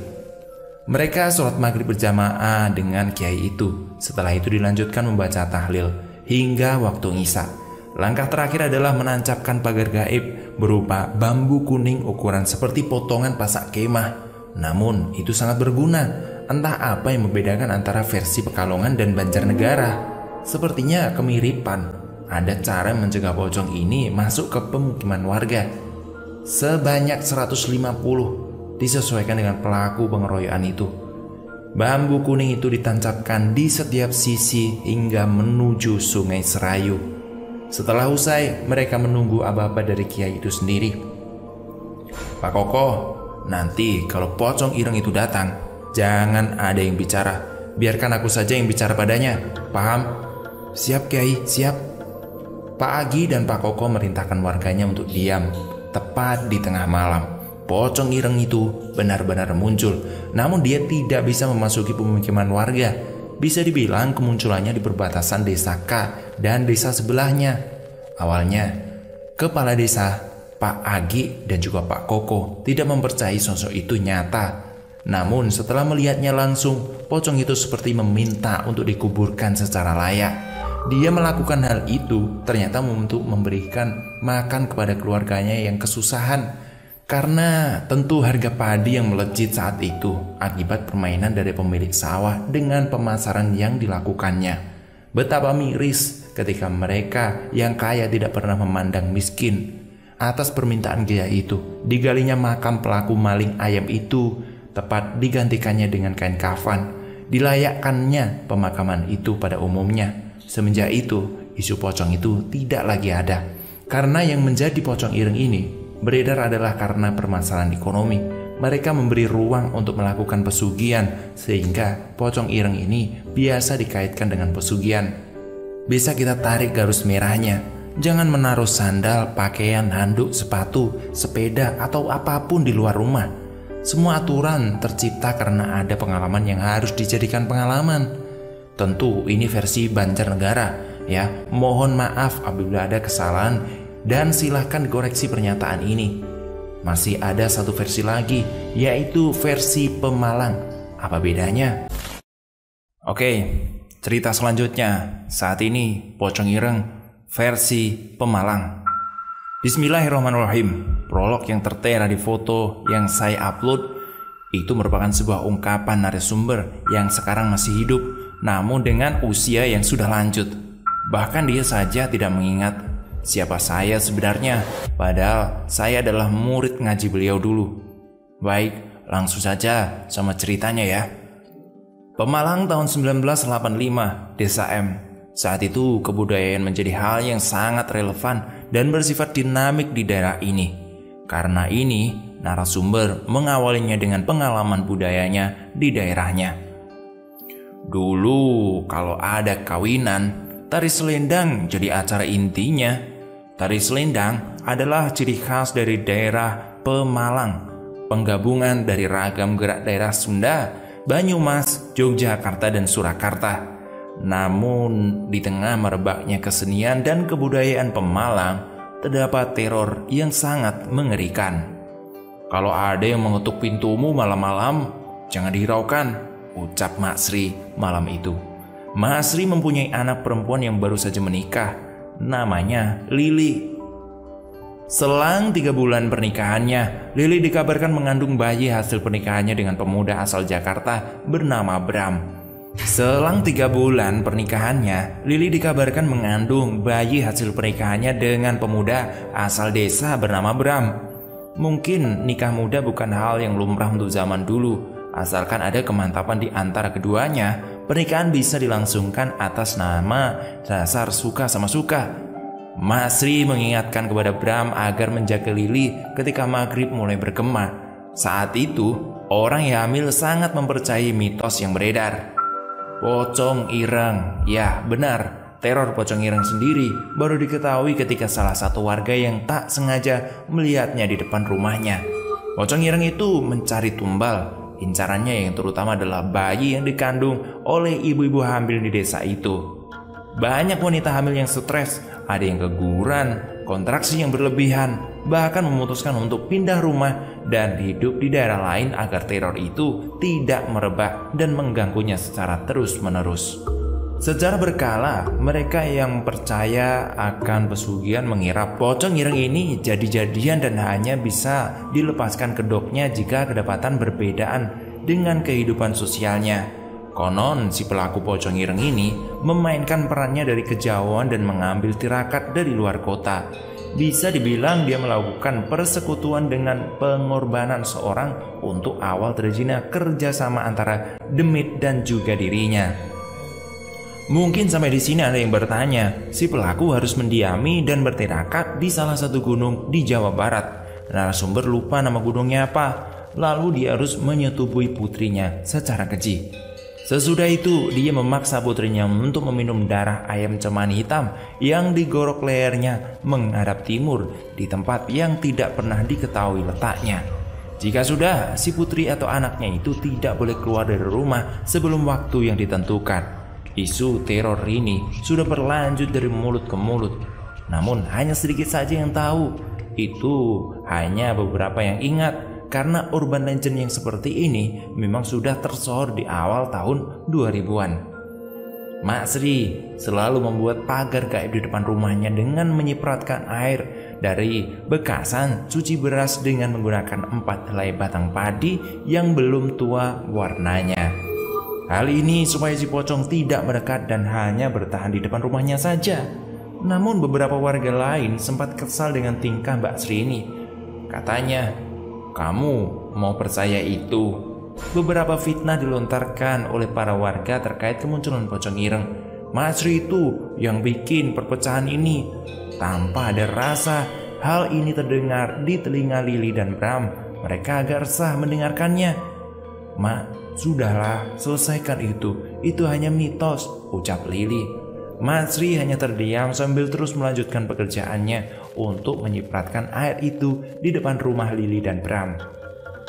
Mereka sholat maghrib berjamaah dengan kiai itu. Setelah itu dilanjutkan membaca tahlil hingga waktu isya. Langkah terakhir adalah menancapkan pagar gaib berupa bambu kuning ukuran seperti potongan pasak kemah. Namun itu sangat berguna. Entah apa yang membedakan antara versi Pekalongan dan Banjarnegara. Sepertinya kemiripan. Ada cara mencegah pocong ini masuk ke pemukiman warga. Sebanyak 150 disesuaikan dengan pelaku pengeroyokan itu. Bambu kuning itu ditancapkan di setiap sisi hingga menuju Sungai Serayu. Setelah usai, mereka menunggu aba-aba dari kiai itu sendiri. Pak Koko, nanti kalau pocong ireng itu datang, jangan ada yang bicara. Biarkan aku saja yang bicara padanya. Paham? Siap Kiai, siap. Pak Agi dan Pak Koko merintahkan warganya untuk diam. Tepat di tengah malam, pocong ireng itu benar-benar muncul. Namun dia tidak bisa memasuki pemukiman warga. Bisa dibilang kemunculannya di perbatasan desa K dan desa sebelahnya. Awalnya, kepala desa, Pak Agi dan juga Pak Koko tidak mempercayai sosok itu nyata. Namun setelah melihatnya langsung, pocong itu seperti meminta untuk dikuburkan secara layak. Dia melakukan hal itu ternyata untuk memberikan makan kepada keluarganya yang kesusahan. Karena tentu harga padi yang melejit saat itu akibat permainan dari pemilik sawah dengan pemasaran yang dilakukannya. Betapa miris ketika mereka yang kaya tidak pernah memandang miskin. Atas permintaan Gaya itu, digalinya makam pelaku maling ayam itu, tepat digantikannya dengan kain kafan. Dilayakkannya pemakaman itu pada umumnya. Semenjak itu, isu pocong itu tidak lagi ada. Karena yang menjadi pocong ireng ini beredar adalah karena permasalahan ekonomi. Mereka memberi ruang untuk melakukan pesugihan, sehingga pocong ireng ini biasa dikaitkan dengan pesugihan. Bisa kita tarik garis merahnya. Jangan menaruh sandal, pakaian, handuk, sepatu, sepeda, atau apapun di luar rumah. Semua aturan tercipta karena ada pengalaman yang harus dijadikan pengalaman. Tentu ini versi Banjarnegara, ya. Mohon maaf apabila ada kesalahan dan silahkan koreksi pernyataan ini. Masih ada satu versi lagi, yaitu versi Pemalang. Apa bedanya? Oke, cerita selanjutnya. Saat ini pocong ireng versi Pemalang. Bismillahirrahmanirrahim. Prolog yang tertera di foto yang saya upload itu merupakan sebuah ungkapan narasumber yang sekarang masih hidup, namun dengan usia yang sudah lanjut. Bahkan dia saja tidak mengingat siapa saya sebenarnya, padahal saya adalah murid ngaji beliau dulu. Baik, langsung saja sama ceritanya ya. Pemalang tahun 1985, Desa M. Saat itu kebudayaan menjadi hal yang sangat relevan dan bersifat dinamik di daerah ini. Karena ini, narasumber mengawalinya dengan pengalaman budayanya di daerahnya. Dulu kalau ada kawinan, tari selendang jadi acara intinya. Tari selendang adalah ciri khas dari daerah Pemalang, penggabungan dari ragam gerak daerah Sunda, Banyumas, Yogyakarta, dan Surakarta. Namun di tengah merebaknya kesenian dan kebudayaan Pemalang, terdapat teror yang sangat mengerikan. Kalau ada yang mengetuk pintumu malam-malam, jangan dihiraukan, ucap Mak Sri malam itu. Mak Sri mempunyai anak perempuan yang baru saja menikah, namanya Lili. Selang 3 bulan pernikahannya, Lili dikabarkan mengandung bayi hasil pernikahannya dengan pemuda asal Jakarta bernama Bram. Selang 3 bulan pernikahannya, Lili dikabarkan mengandung bayi hasil pernikahannya dengan pemuda asal desa bernama Bram. Mungkin nikah muda bukan hal yang lumrah untuk zaman dulu. Asalkan ada kemantapan di antara keduanya, pernikahan bisa dilangsungkan atas nama dasar suka sama suka. Mak Sri mengingatkan kepada Bram agar menjaga Lili ketika maghrib mulai bergema. Saat itu, orang yang hamil sangat mempercayai mitos yang beredar. Pocong ireng. Ya, benar. Teror pocong ireng sendiri baru diketahui ketika salah satu warga yang tak sengaja melihatnya di depan rumahnya. Pocong ireng itu mencari tumbal. Incarannya yang terutama adalah bayi yang dikandung oleh ibu-ibu hamil di desa itu. Banyak wanita hamil yang stres, ada yang keguguran, kontraksi yang berlebihan, bahkan memutuskan untuk pindah rumah dan hidup di daerah lain agar teror itu tidak merebak dan mengganggunya secara terus-menerus. Secara berkala, mereka yang percaya akan pesugihan mengira pocong ireng ini jadi-jadian dan hanya bisa dilepaskan kedoknya jika kedapatan berbedaan dengan kehidupan sosialnya. Konon si pelaku pocong ireng ini memainkan perannya dari kejauhan dan mengambil tirakat dari luar kota. Bisa dibilang dia melakukan persekutuan dengan pengorbanan seorang untuk awal terjadinya kerjasama antara demit dan juga dirinya. Mungkin sampai di sini ada yang bertanya, si pelaku harus mendiami dan bertirakat di salah satu gunung di Jawa Barat. Narasumber lupa nama gunungnya apa, lalu dia harus menyetubuhi putrinya secara keji. Sesudah itu, dia memaksa putrinya untuk meminum darah ayam cemani hitam yang digorok lehernya menghadap timur di tempat yang tidak pernah diketahui letaknya. Jika sudah, si putri atau anaknya itu tidak boleh keluar dari rumah sebelum waktu yang ditentukan. Isu teror ini sudah berlanjut dari mulut ke mulut. Namun hanya sedikit saja yang tahu. Itu hanya beberapa yang ingat. Karena urban legend yang seperti ini memang sudah tersohor di awal tahun 2000-an. Mak Sri selalu membuat pagar gaib di depan rumahnya dengan menyipratkan air dari bekasan cuci beras dengan menggunakan 4 helai batang padi yang belum tua warnanya. Hal ini supaya si pocong tidak mendekat dan hanya bertahan di depan rumahnya saja. Namun beberapa warga lain sempat kesal dengan tingkah Mbak Sri ini. Katanya, "Kamu mau percaya itu?" Beberapa fitnah dilontarkan oleh para warga terkait kemunculan pocong ireng. Mas Sri itu yang bikin perpecahan ini. Tanpa ada rasa, hal ini terdengar di telinga Lili dan Bram. Mereka agak resah mendengarkannya. "Mak, sudahlah, selesaikan itu. Itu hanya mitos," ucap Lili. Mas Sri hanya terdiam sambil terus melanjutkan pekerjaannya untuk menyipratkan air itu di depan rumah Lili dan Bram.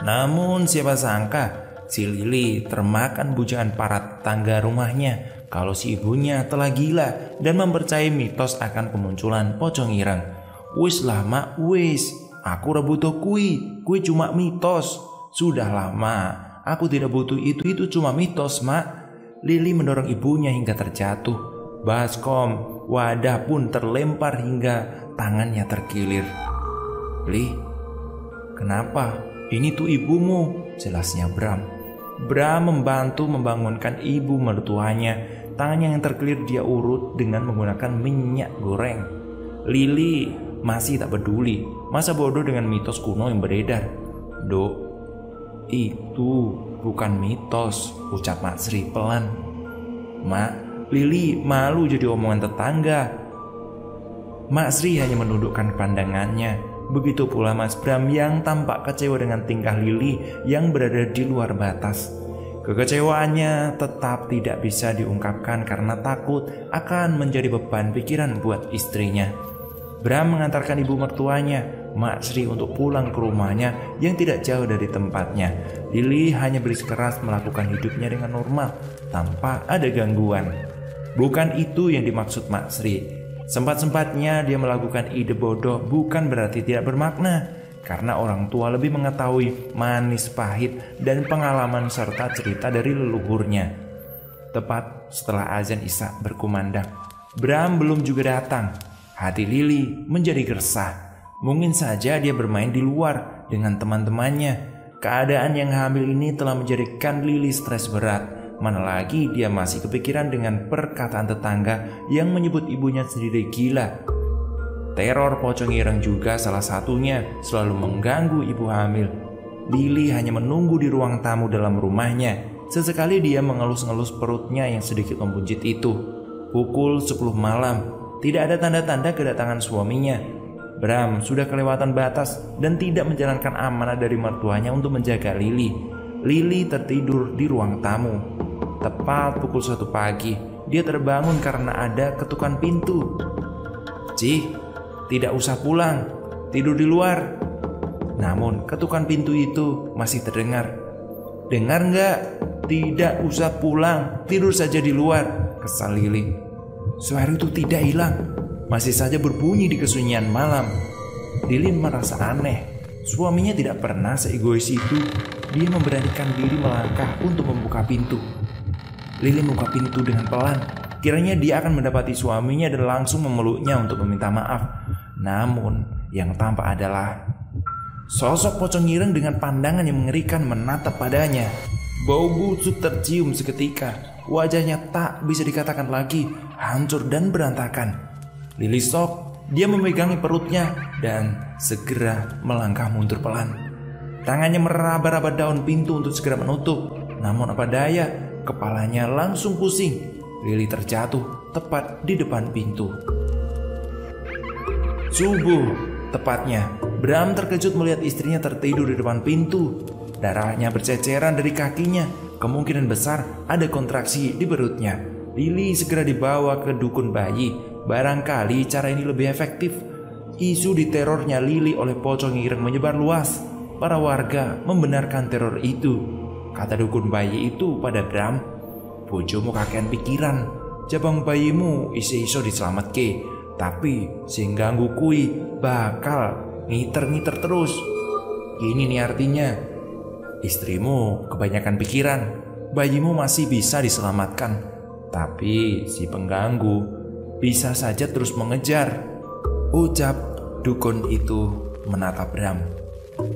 Namun siapa sangka si Lili termakan bujukan para tetangga rumahnya kalau si ibunya telah gila dan mempercayai mitos akan kemunculan pocong ireng. "Wis lah mak, wis, aku ora butuh kui cuma mitos." "Sudahlah mak, aku tidak butuh itu cuma mitos mak." Lili mendorong ibunya hingga terjatuh. Baskom, wadah pun terlempar hingga tangannya terkilir. "Li, kenapa? Ini tuh ibumu," jelasnya Bram. Bram membantu membangunkan ibu mertuanya. Tangannya yang terkilir dia urut dengan menggunakan minyak goreng. Lili masih tak peduli. Masa bodoh dengan mitos kuno yang beredar. "Dok, itu bukan mitos," ucap Mak Sri pelan. "Mak, Lili malu jadi omongan tetangga." Mak Sri hanya menundukkan pandangannya. Begitu pula Mas Bram yang tampak kecewa dengan tingkah Lili yang berada di luar batas. Kekecewaannya tetap tidak bisa diungkapkan karena takut akan menjadi beban pikiran buat istrinya. Bram mengantarkan ibu mertuanya, Mak Sri, untuk pulang ke rumahnya yang tidak jauh dari tempatnya. Lili hanya bersikeras melakukan hidupnya dengan normal tanpa ada gangguan. Bukan itu yang dimaksud Mak Sri. Sempat-sempatnya dia melakukan ide bodoh bukan berarti tidak bermakna, karena orang tua lebih mengetahui manis pahit dan pengalaman serta cerita dari leluhurnya. Tepat setelah azan Isya berkumandang, Bram belum juga datang. Hati Lili menjadi gersah. Mungkin saja dia bermain di luar dengan teman-temannya. Keadaan yang hamil ini telah menjadikan Lili stres berat. Mana lagi dia masih kepikiran dengan perkataan tetangga yang menyebut ibunya sendiri gila. Teror pocong ireng juga salah satunya selalu mengganggu ibu hamil. Lili hanya menunggu di ruang tamu dalam rumahnya. Sesekali dia mengelus-ngelus perutnya yang sedikit membuncit itu. Pukul 10 malam, tidak ada tanda-tanda kedatangan suaminya. Bram sudah kelewatan batas dan tidak menjalankan amanah dari mertuanya untuk menjaga Lili. Lili tertidur di ruang tamu. Tepat pukul 1 pagi, dia terbangun karena ada ketukan pintu. "Cih, tidak usah pulang, tidur di luar." Namun ketukan pintu itu masih terdengar. "Dengar nggak? Tidak usah pulang, tidur saja di luar," kesal Lili. Suara itu tidak hilang, masih saja berbunyi di kesunyian malam. Lili merasa aneh. Suaminya tidak pernah seegois itu. Dia memberanikan diri melangkah untuk membuka pintu. Lili membuka pintu dengan pelan. Kiranya dia akan mendapati suaminya dan langsung memeluknya untuk meminta maaf. Namun yang tampak adalah sosok pocong ireng dengan pandangan yang mengerikan menatap padanya. Bau busuk tercium seketika. Wajahnya tak bisa dikatakan lagi, hancur dan berantakan. Lili shock. Dia memegangi perutnya dan segera melangkah mundur pelan. Tangannya meraba-raba daun pintu untuk segera menutup. Namun apa daya, kepalanya langsung pusing. Lili terjatuh tepat di depan pintu. Subuh, tepatnya, Bram terkejut melihat istrinya tertidur di depan pintu. Darahnya berceceran dari kakinya. Kemungkinan besar ada kontraksi di perutnya. Lili segera dibawa ke dukun bayi. Barangkali cara ini lebih efektif. Isu diterornya Lili oleh pocong ireng menyebar luas. Para warga membenarkan teror itu. Kata dukun bayi itu pada Bram, "Bojomu kakean pikiran. Jabang bayimu iso-iso diselamatke. Tapi sing ganggu kui bakal ngiter-ngiter terus. Ini nih artinya, istrimu kebanyakan pikiran. Bayimu masih bisa diselamatkan. Tapi si pengganggu bisa saja terus mengejar," ucap dukun itu menatap Bram.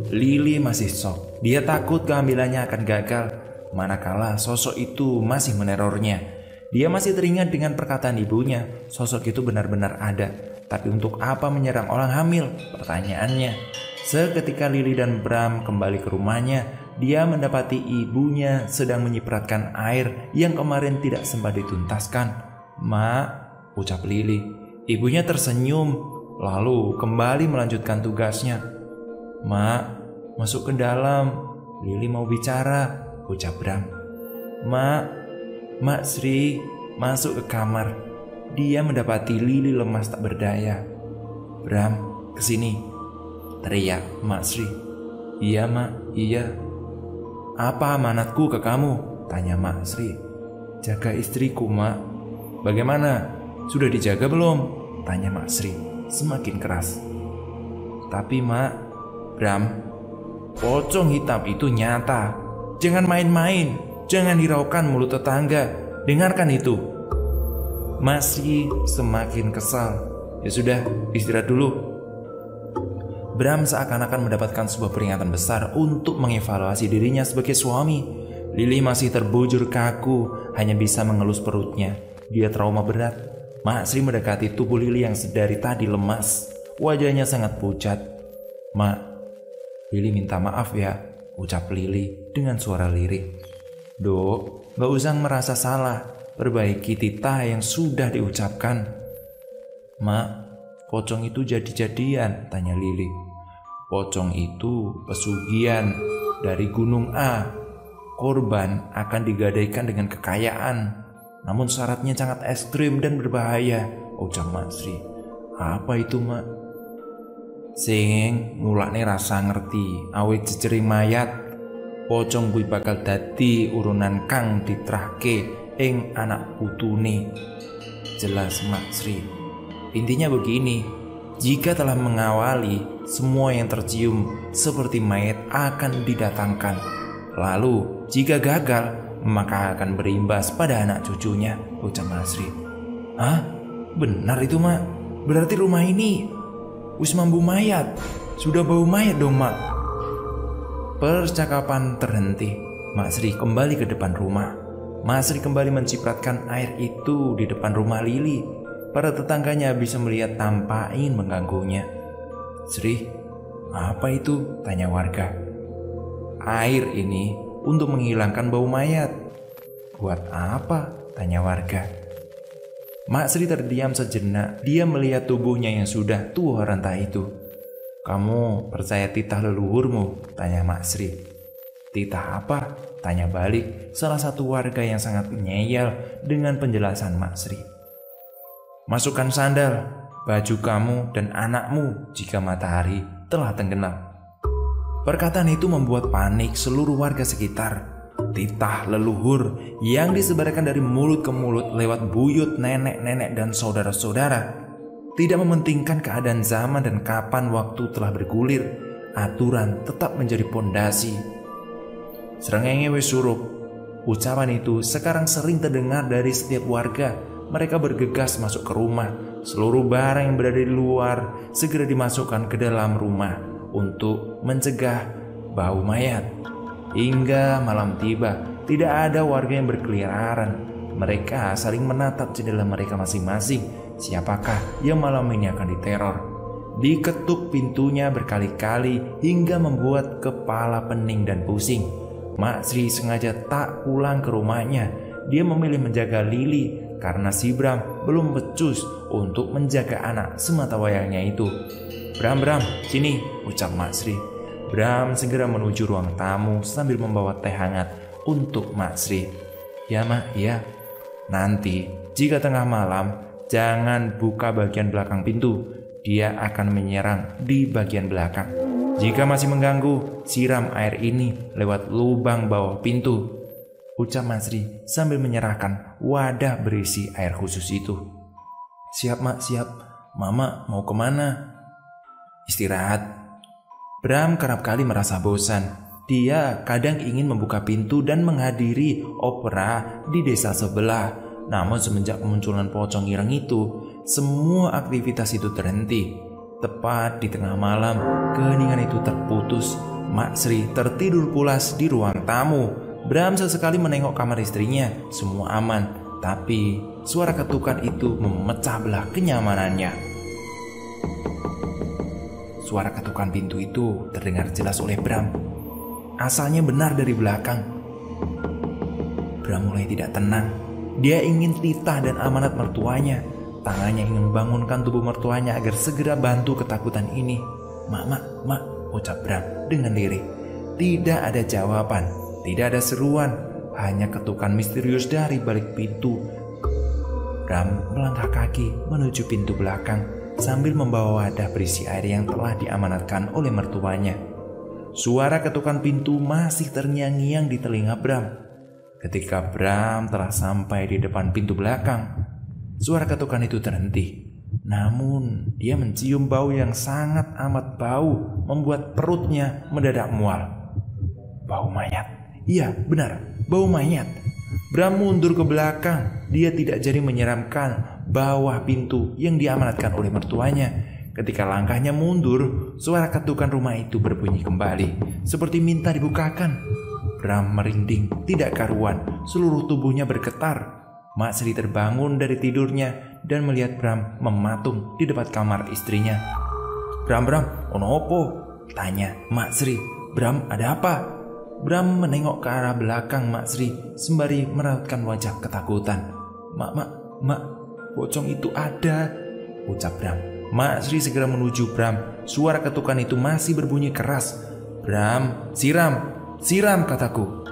Lili masih shock. Dia takut kehamilannya akan gagal, manakala sosok itu masih menerornya. Dia masih teringat dengan perkataan ibunya, sosok itu benar-benar ada. Tapi untuk apa menyerang orang hamil? Pertanyaannya. Seketika Lili dan Bram kembali ke rumahnya, dia mendapati ibunya sedang menyipratkan air yang kemarin tidak sempat dituntaskan. "Mak," ucap Lili. Ibunya tersenyum, lalu kembali melanjutkan tugasnya. "Mak, masuk ke dalam. Lili mau bicara," ucap Bram. Mak Sri masuk ke kamar. Dia mendapati Lili lemas tak berdaya. "Bram, kesini," teriak Mak Sri. "Iya Mak, iya." "Apa amanatku ke kamu?" tanya Mak Sri. "Jaga istriku Mak." "Bagaimana? Sudah dijaga belum?" tanya Mak Sri semakin keras. "Tapi Mak," Bram, "pocong hitam itu nyata. Jangan main-main. Jangan hiraukan mulut tetangga. Dengarkan itu." Mak Sri semakin kesal. "Ya sudah, istirahat dulu." Bram seakan-akan mendapatkan sebuah peringatan besar untuk mengevaluasi dirinya sebagai suami. Lili masih terbujur kaku, hanya bisa mengelus perutnya. Dia trauma berat. Mak Sri mendekati tubuh Lili yang sedari tadi lemas. Wajahnya sangat pucat. "Mak, Lili minta maaf ya," ucap Lili dengan suara lirih. "Dok, gak usah merasa salah. Perbaiki titah yang sudah diucapkan." "Mak, pocong itu jadi-jadian?" tanya Lili. "Pocong itu pesugihan dari Gunung A. Korban akan digadaikan dengan kekayaan. Namun syaratnya sangat ekstrim dan berbahaya," ucap Mak Sri. "Apa itu Mak?" "Sing ngulakne rasa ngerti, awit jejering mayat. Pocong kuwi bakal dadi urunan kang ditrahke ing anak putune," jelas Mak Sri. "Intinya begini, jika telah mengawali, semua yang tercium seperti mayat akan didatangkan. Lalu jika gagal, maka akan berimbas pada anak cucunya," ucap Masri. "Hah? Benar itu Mak? Berarti rumah ini wis mambu mayat. Sudah bau mayat dong Mak." Percakapan terhenti. Masri kembali ke depan rumah. Masri kembali mencipratkan air itu di depan rumah Lili. Para tetangganya bisa melihat tanpa ingin mengganggunya. "Sri, apa itu?" tanya warga. "Air ini untuk menghilangkan bau mayat." "Buat apa?" tanya warga. Mak Sri terdiam sejenak. Dia melihat tubuhnya yang sudah tua renta itu. "Kamu percaya titah leluhurmu?" tanya Mak Sri. "Titah apa?" tanya balik salah satu warga yang sangat ngeyel dengan penjelasan Mak Sri. "Masukkan sandal, baju kamu dan anakmu jika matahari telah tenggelam." Perkataan itu membuat panik seluruh warga sekitar. Titah leluhur yang disebarkan dari mulut ke mulut lewat buyut nenek-nenek dan saudara-saudara. Tidak mementingkan keadaan zaman dan kapan waktu telah bergulir, aturan tetap menjadi pondasi. "Srengenge wis surup." Ucapan itu sekarang sering terdengar dari setiap warga. Mereka bergegas masuk ke rumah. Seluruh barang yang berada di luar segera dimasukkan ke dalam rumah untuk mencegah bau mayat. Hingga malam tiba, tidak ada warga yang berkeliaran. Mereka saling menatap jendela mereka masing-masing. Siapakah yang malam ini akan diteror? Diketuk pintunya berkali-kali hingga membuat kepala pening dan pusing. Mak Sri sengaja tak pulang ke rumahnya. Dia memilih menjaga Lili karena si Bram belum becus untuk menjaga anak sematawayangnya itu. "Bram, sini," ucap Mak Sri. Bram segera menuju ruang tamu sambil membawa teh hangat untuk Mak Sri. "Ya Mak, ya. Nanti jika tengah malam jangan buka bagian belakang pintu. Dia akan menyerang di bagian belakang. Jika masih mengganggu, siram air ini lewat lubang bawah pintu," ucap Mas Sri sambil menyerahkan wadah berisi air khusus itu. "Siap Mak, siap. Mama mau kemana?" "Istirahat." Bram kerap kali merasa bosan. Dia kadang ingin membuka pintu dan menghadiri opera di desa sebelah. Namun semenjak kemunculan pocong ireng itu, semua aktivitas itu terhenti. Tepat di tengah malam, keheningan itu terputus. Mak Sri tertidur pulas di ruang tamu. Bram sesekali menengok kamar istrinya. Semua aman, tapi suara ketukan itu memecah belah kenyamanannya. Suara ketukan pintu itu terdengar jelas oleh Bram. Asalnya benar dari belakang. Bram mulai tidak tenang. Dia ingin titah dan amanat mertuanya. Tangannya ingin membangunkan tubuh mertuanya agar segera bantu ketakutan ini. Mak, ucap Bram dengan lirih. Tidak ada jawaban, tidak ada seruan, hanya ketukan misterius dari balik pintu. Bram melangkah kaki menuju pintu belakang sambil membawa wadah berisi air yang telah diamanatkan oleh mertuanya. Suara ketukan pintu masih terngiang-ngiang di telinga Bram. Ketika Bram telah sampai di depan pintu belakang, suara ketukan itu terhenti. Namun dia mencium bau yang sangat amat bau, membuat perutnya mendadak mual. Bau mayat. Iya, benar, bau mayat. Bram mundur ke belakang. Dia tidak jadi menyeramkan bawah pintu yang diamanatkan oleh mertuanya. Ketika langkahnya mundur, suara ketukan rumah itu berbunyi kembali, seperti minta dibukakan. Bram merinding, tidak karuan, seluruh tubuhnya bergetar. Mak Sri terbangun dari tidurnya dan melihat Bram mematung di depan kamar istrinya. Bram, ono opo? Tanya Mak Sri. Bram, ada apa? Bram menengok ke arah belakang Mak Sri sembari merautkan wajah ketakutan. Mak, pocong itu ada, ucap Bram. Mak Sri segera menuju Bram. Suara ketukan itu masih berbunyi keras. Bram, siram kataku,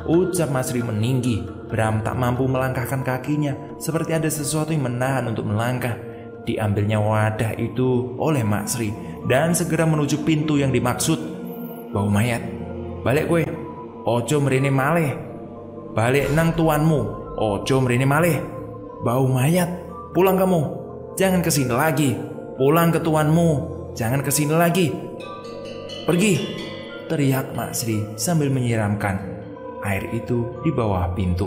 ucap Mak Sri meninggi. Bram tak mampu melangkahkan kakinya, seperti ada sesuatu yang menahan untuk melangkah. Diambilnya wadah itu oleh Mak Sri dan segera menuju pintu yang dimaksud. Bau mayat. Balik gue, ojo mrene malih. Balik nang tuanmu, ojo mrene malih. Bau mayat, pulang kamu, jangan kesini lagi. Pulang ke tuanmu, jangan kesini lagi. Pergi, teriak Mak Sri sambil menyiramkan air itu di bawah pintu.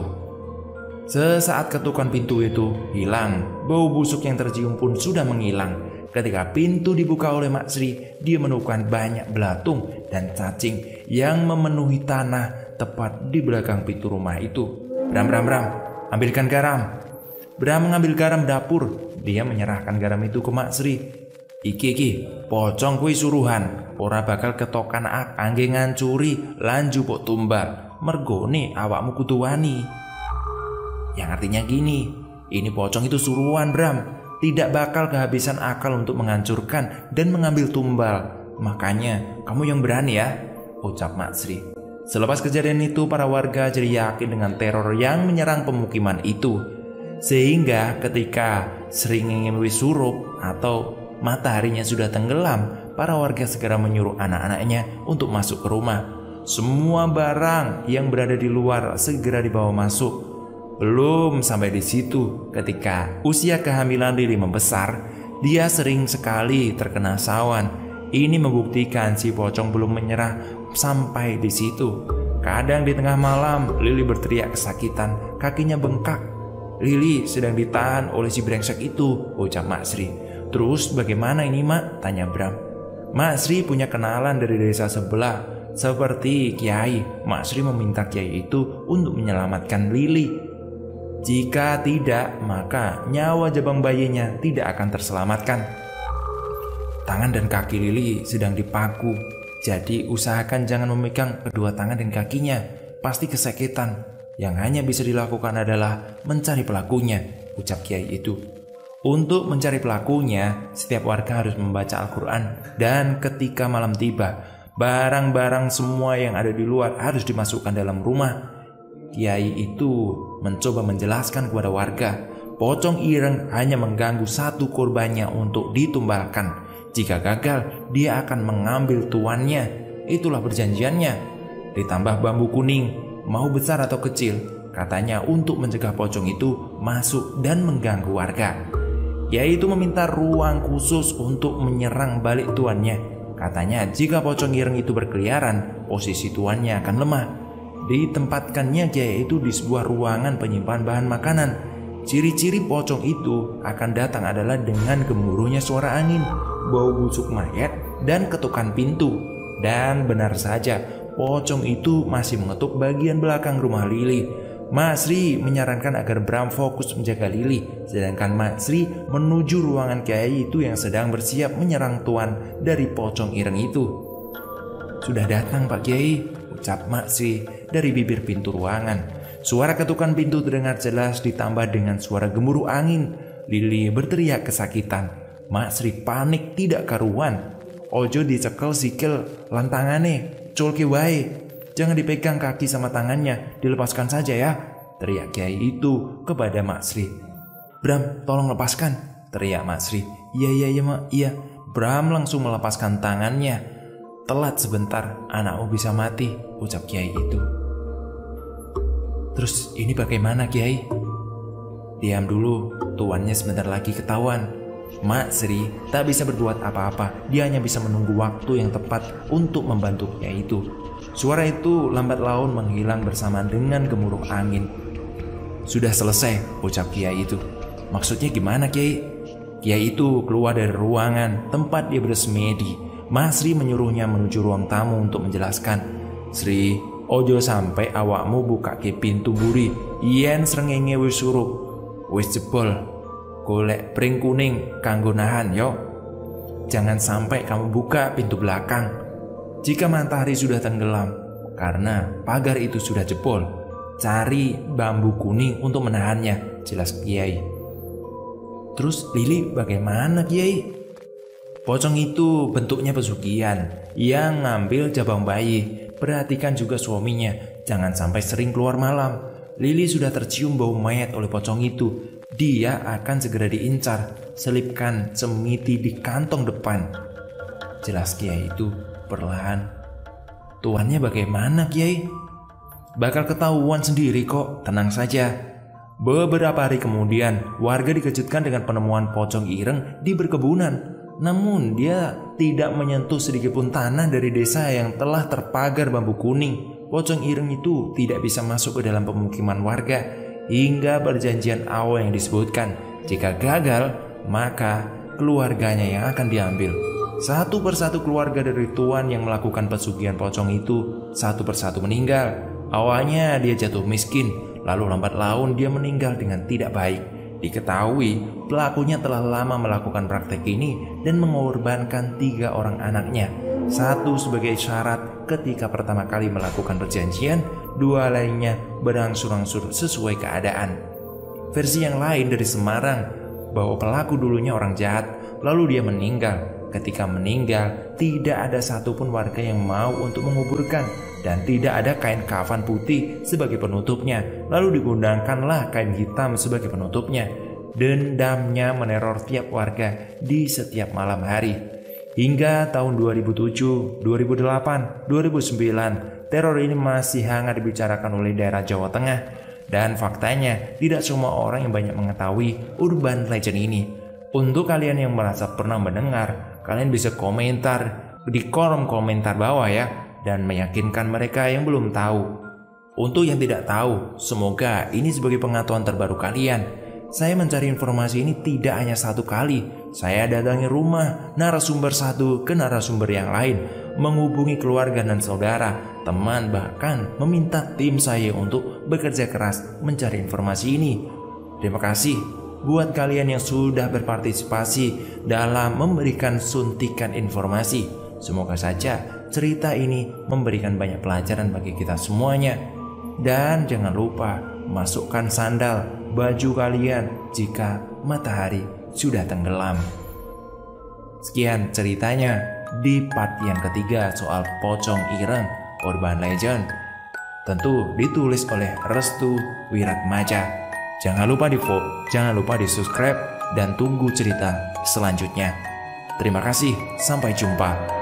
Sesaat ketukan pintu itu hilang, bau busuk yang tercium pun sudah menghilang. Ketika pintu dibuka oleh Mak Sri, dia menemukan banyak belatung dan cacing yang memenuhi tanah tepat di belakang pintu rumah itu. Bram, ambilkan garam. Bram mengambil garam dapur. Dia menyerahkan garam itu ke Mak Sri. Iki, pocong kuwi suruhan, ora bakal ketokan angge ngancuri lan jupuk tumbal. Mergone awakmu kudu wani. Yang artinya gini, ini pocong itu suruhan Bram, tidak bakal kehabisan akal untuk menghancurkan dan mengambil tumbal. Makanya kamu yang berani ya, ucap Mak Sri. Selepas kejadian itu, para warga jadi yakin dengan teror yang menyerang pemukiman itu. Sehingga ketika srengenge wis surup atau mataharinya sudah tenggelam, para warga segera menyuruh anak-anaknya untuk masuk ke rumah. Semua barang yang berada di luar segera dibawa masuk. Belum sampai di situ, ketika usia kehamilan Lili membesar, dia sering sekali terkena sawan. Ini membuktikan si pocong belum menyerah sampai di situ. Kadang di tengah malam, Lili berteriak kesakitan, kakinya bengkak. Lili sedang ditahan oleh si brengsek itu, ucap Mak Sri. Terus bagaimana ini, Mak? Tanya Bram. Mak Sri punya kenalan dari desa sebelah, seperti Kiai. Mak Sri meminta Kiai itu untuk menyelamatkan Lili. Jika tidak, maka nyawa jabang bayinya tidak akan terselamatkan. Tangan dan kaki Lili sedang dipaku, jadi usahakan jangan memegang kedua tangan dan kakinya, pasti kesakitan. Yang hanya bisa dilakukan adalah mencari pelakunya, ucap Kiai itu. Untuk mencari pelakunya, setiap warga harus membaca Al-Quran. Dan ketika malam tiba, barang-barang semua yang ada di luar harus dimasukkan dalam rumah. Kiai itu mencoba menjelaskan kepada warga, pocong ireng hanya mengganggu satu korbannya untuk ditumbalkan. Jika gagal, dia akan mengambil tuannya. Itulah perjanjiannya. Ditambah bambu kuning, mau besar atau kecil, katanya untuk mencegah pocong itu masuk dan mengganggu warga. Yaitu meminta ruang khusus untuk menyerang balik tuannya. Katanya jika pocong ireng itu berkeliaran, posisi tuannya akan lemah. Ditempatkannya Kiai itu di sebuah ruangan penyimpan bahan makanan. Ciri-ciri pocong itu akan datang adalah dengan gemuruhnya suara angin, bau busuk mayat, dan ketukan pintu. Dan benar saja, pocong itu masih mengetuk bagian belakang rumah Lili. Mak Sri menyarankan agar Bram fokus menjaga Lili, sedangkan Mak Sri menuju ruangan Kiai itu yang sedang bersiap menyerang tuan dari pocong ireng itu. Sudah datang Pak Kiai, ucap Mak Sri dari bibir pintu ruangan. Suara ketukan pintu terdengar jelas ditambah dengan suara gemuruh angin. Lili berteriak kesakitan. Mak Sri panik tidak karuan. Ojo dicekel sikil lantangane, colke wae. Jangan dipegang kaki sama tangannya, dilepaskan saja ya, teriak Kiai itu kepada Mak Sri. Bram, tolong lepaskan, teriak Mak Sri. Iya Mak, iya. Bram langsung melepaskan tangannya. Telat sebentar, anakmu bisa mati, ucap Kiai itu. Terus ini bagaimana Kiai? Diam dulu, tuannya sebentar lagi ketahuan. Mak Sri tak bisa berbuat apa-apa. Dia hanya bisa menunggu waktu yang tepat untuk membantu Kiai itu. Suara itu lambat laun menghilang bersama dengan gemuruh angin. Sudah selesai, ucap Kiai itu. Maksudnya gimana Kiai? Kiai itu keluar dari ruangan tempat dia bersemedi. Mak Sri menyuruhnya menuju ruang tamu untuk menjelaskan. Sri, ojo sampai awakmu buka ke pintu buri, yen srengenge wis surup, wis jebol, golek pring kuning kanggo nahan yo. Jangan sampai kamu buka pintu belakang jika matahari sudah tenggelam, karena pagar itu sudah jebol. Cari bambu kuning untuk menahannya, jelas Kiai. Terus Lili bagaimana Kiai? Pocong itu bentuknya pesugihan yang ngambil jabang bayi. Perhatikan juga suaminya, jangan sampai sering keluar malam. Lili sudah tercium bau mayat oleh pocong itu. Dia akan segera diincar. Selipkan semiti di kantong depan, jelas Kiai itu perlahan. Tuannya bagaimana Kiai? Bakal ketahuan sendiri kok, tenang saja. Beberapa hari kemudian, warga dikejutkan dengan penemuan pocong ireng di perkebunan. Namun dia tidak menyentuh sedikitpun tanah dari desa yang telah terpagar bambu kuning. Pocong ireng itu tidak bisa masuk ke dalam pemukiman warga hingga perjanjian awal yang disebutkan. Jika gagal, maka keluarganya yang akan diambil. Satu persatu keluarga dari tuan yang melakukan pesugihan pocong itu satu persatu meninggal. Awalnya dia jatuh miskin, lalu lambat laun dia meninggal dengan tidak baik. Diketahui pelakunya telah lama melakukan praktek ini dan mengorbankan 3 orang anaknya. Satu sebagai syarat ketika pertama kali melakukan perjanjian, 2 lainnya berangsur-angsur sesuai keadaan. Versi yang lain dari Semarang bahwa pelaku dulunya orang jahat, lalu dia meninggal. ketika meninggal tidak ada satupun warga yang mau untuk menguburkan dan tidak ada kain kafan putih sebagai penutupnya. Lalu digunakanlah kain hitam sebagai penutupnya. Dendamnya meneror tiap warga di setiap malam hari. Hingga tahun 2007, 2008, 2009, teror ini masih hangat dibicarakan oleh daerah Jawa Tengah. Dan faktanya, tidak semua orang yang banyak mengetahui urban legend ini. Untuk kalian yang merasa pernah mendengar, kalian bisa komentar di kolom komentar bawah ya, dan meyakinkan mereka yang belum tahu. Untuk yang tidak tahu, semoga ini sebagai pengetahuan terbaru kalian. Saya mencari informasi ini tidak hanya satu kali. Saya datangi rumah narasumber satu ke narasumber yang lain, menghubungi keluarga dan saudara, teman, bahkan meminta tim saya untuk bekerja keras mencari informasi ini. Terima kasih buat kalian yang sudah berpartisipasi dalam memberikan suntikan informasi. Semoga saja cerita ini memberikan banyak pelajaran bagi kita semuanya. Dan jangan lupa masukkan sandal baju kalian jika matahari sudah tenggelam. Sekian ceritanya di part yang ketiga soal pocong ireng urban legend. Tentu ditulis oleh Restu Wiratmaja. Jangan lupa di subscribe dan tunggu cerita selanjutnya. Terima kasih, sampai jumpa.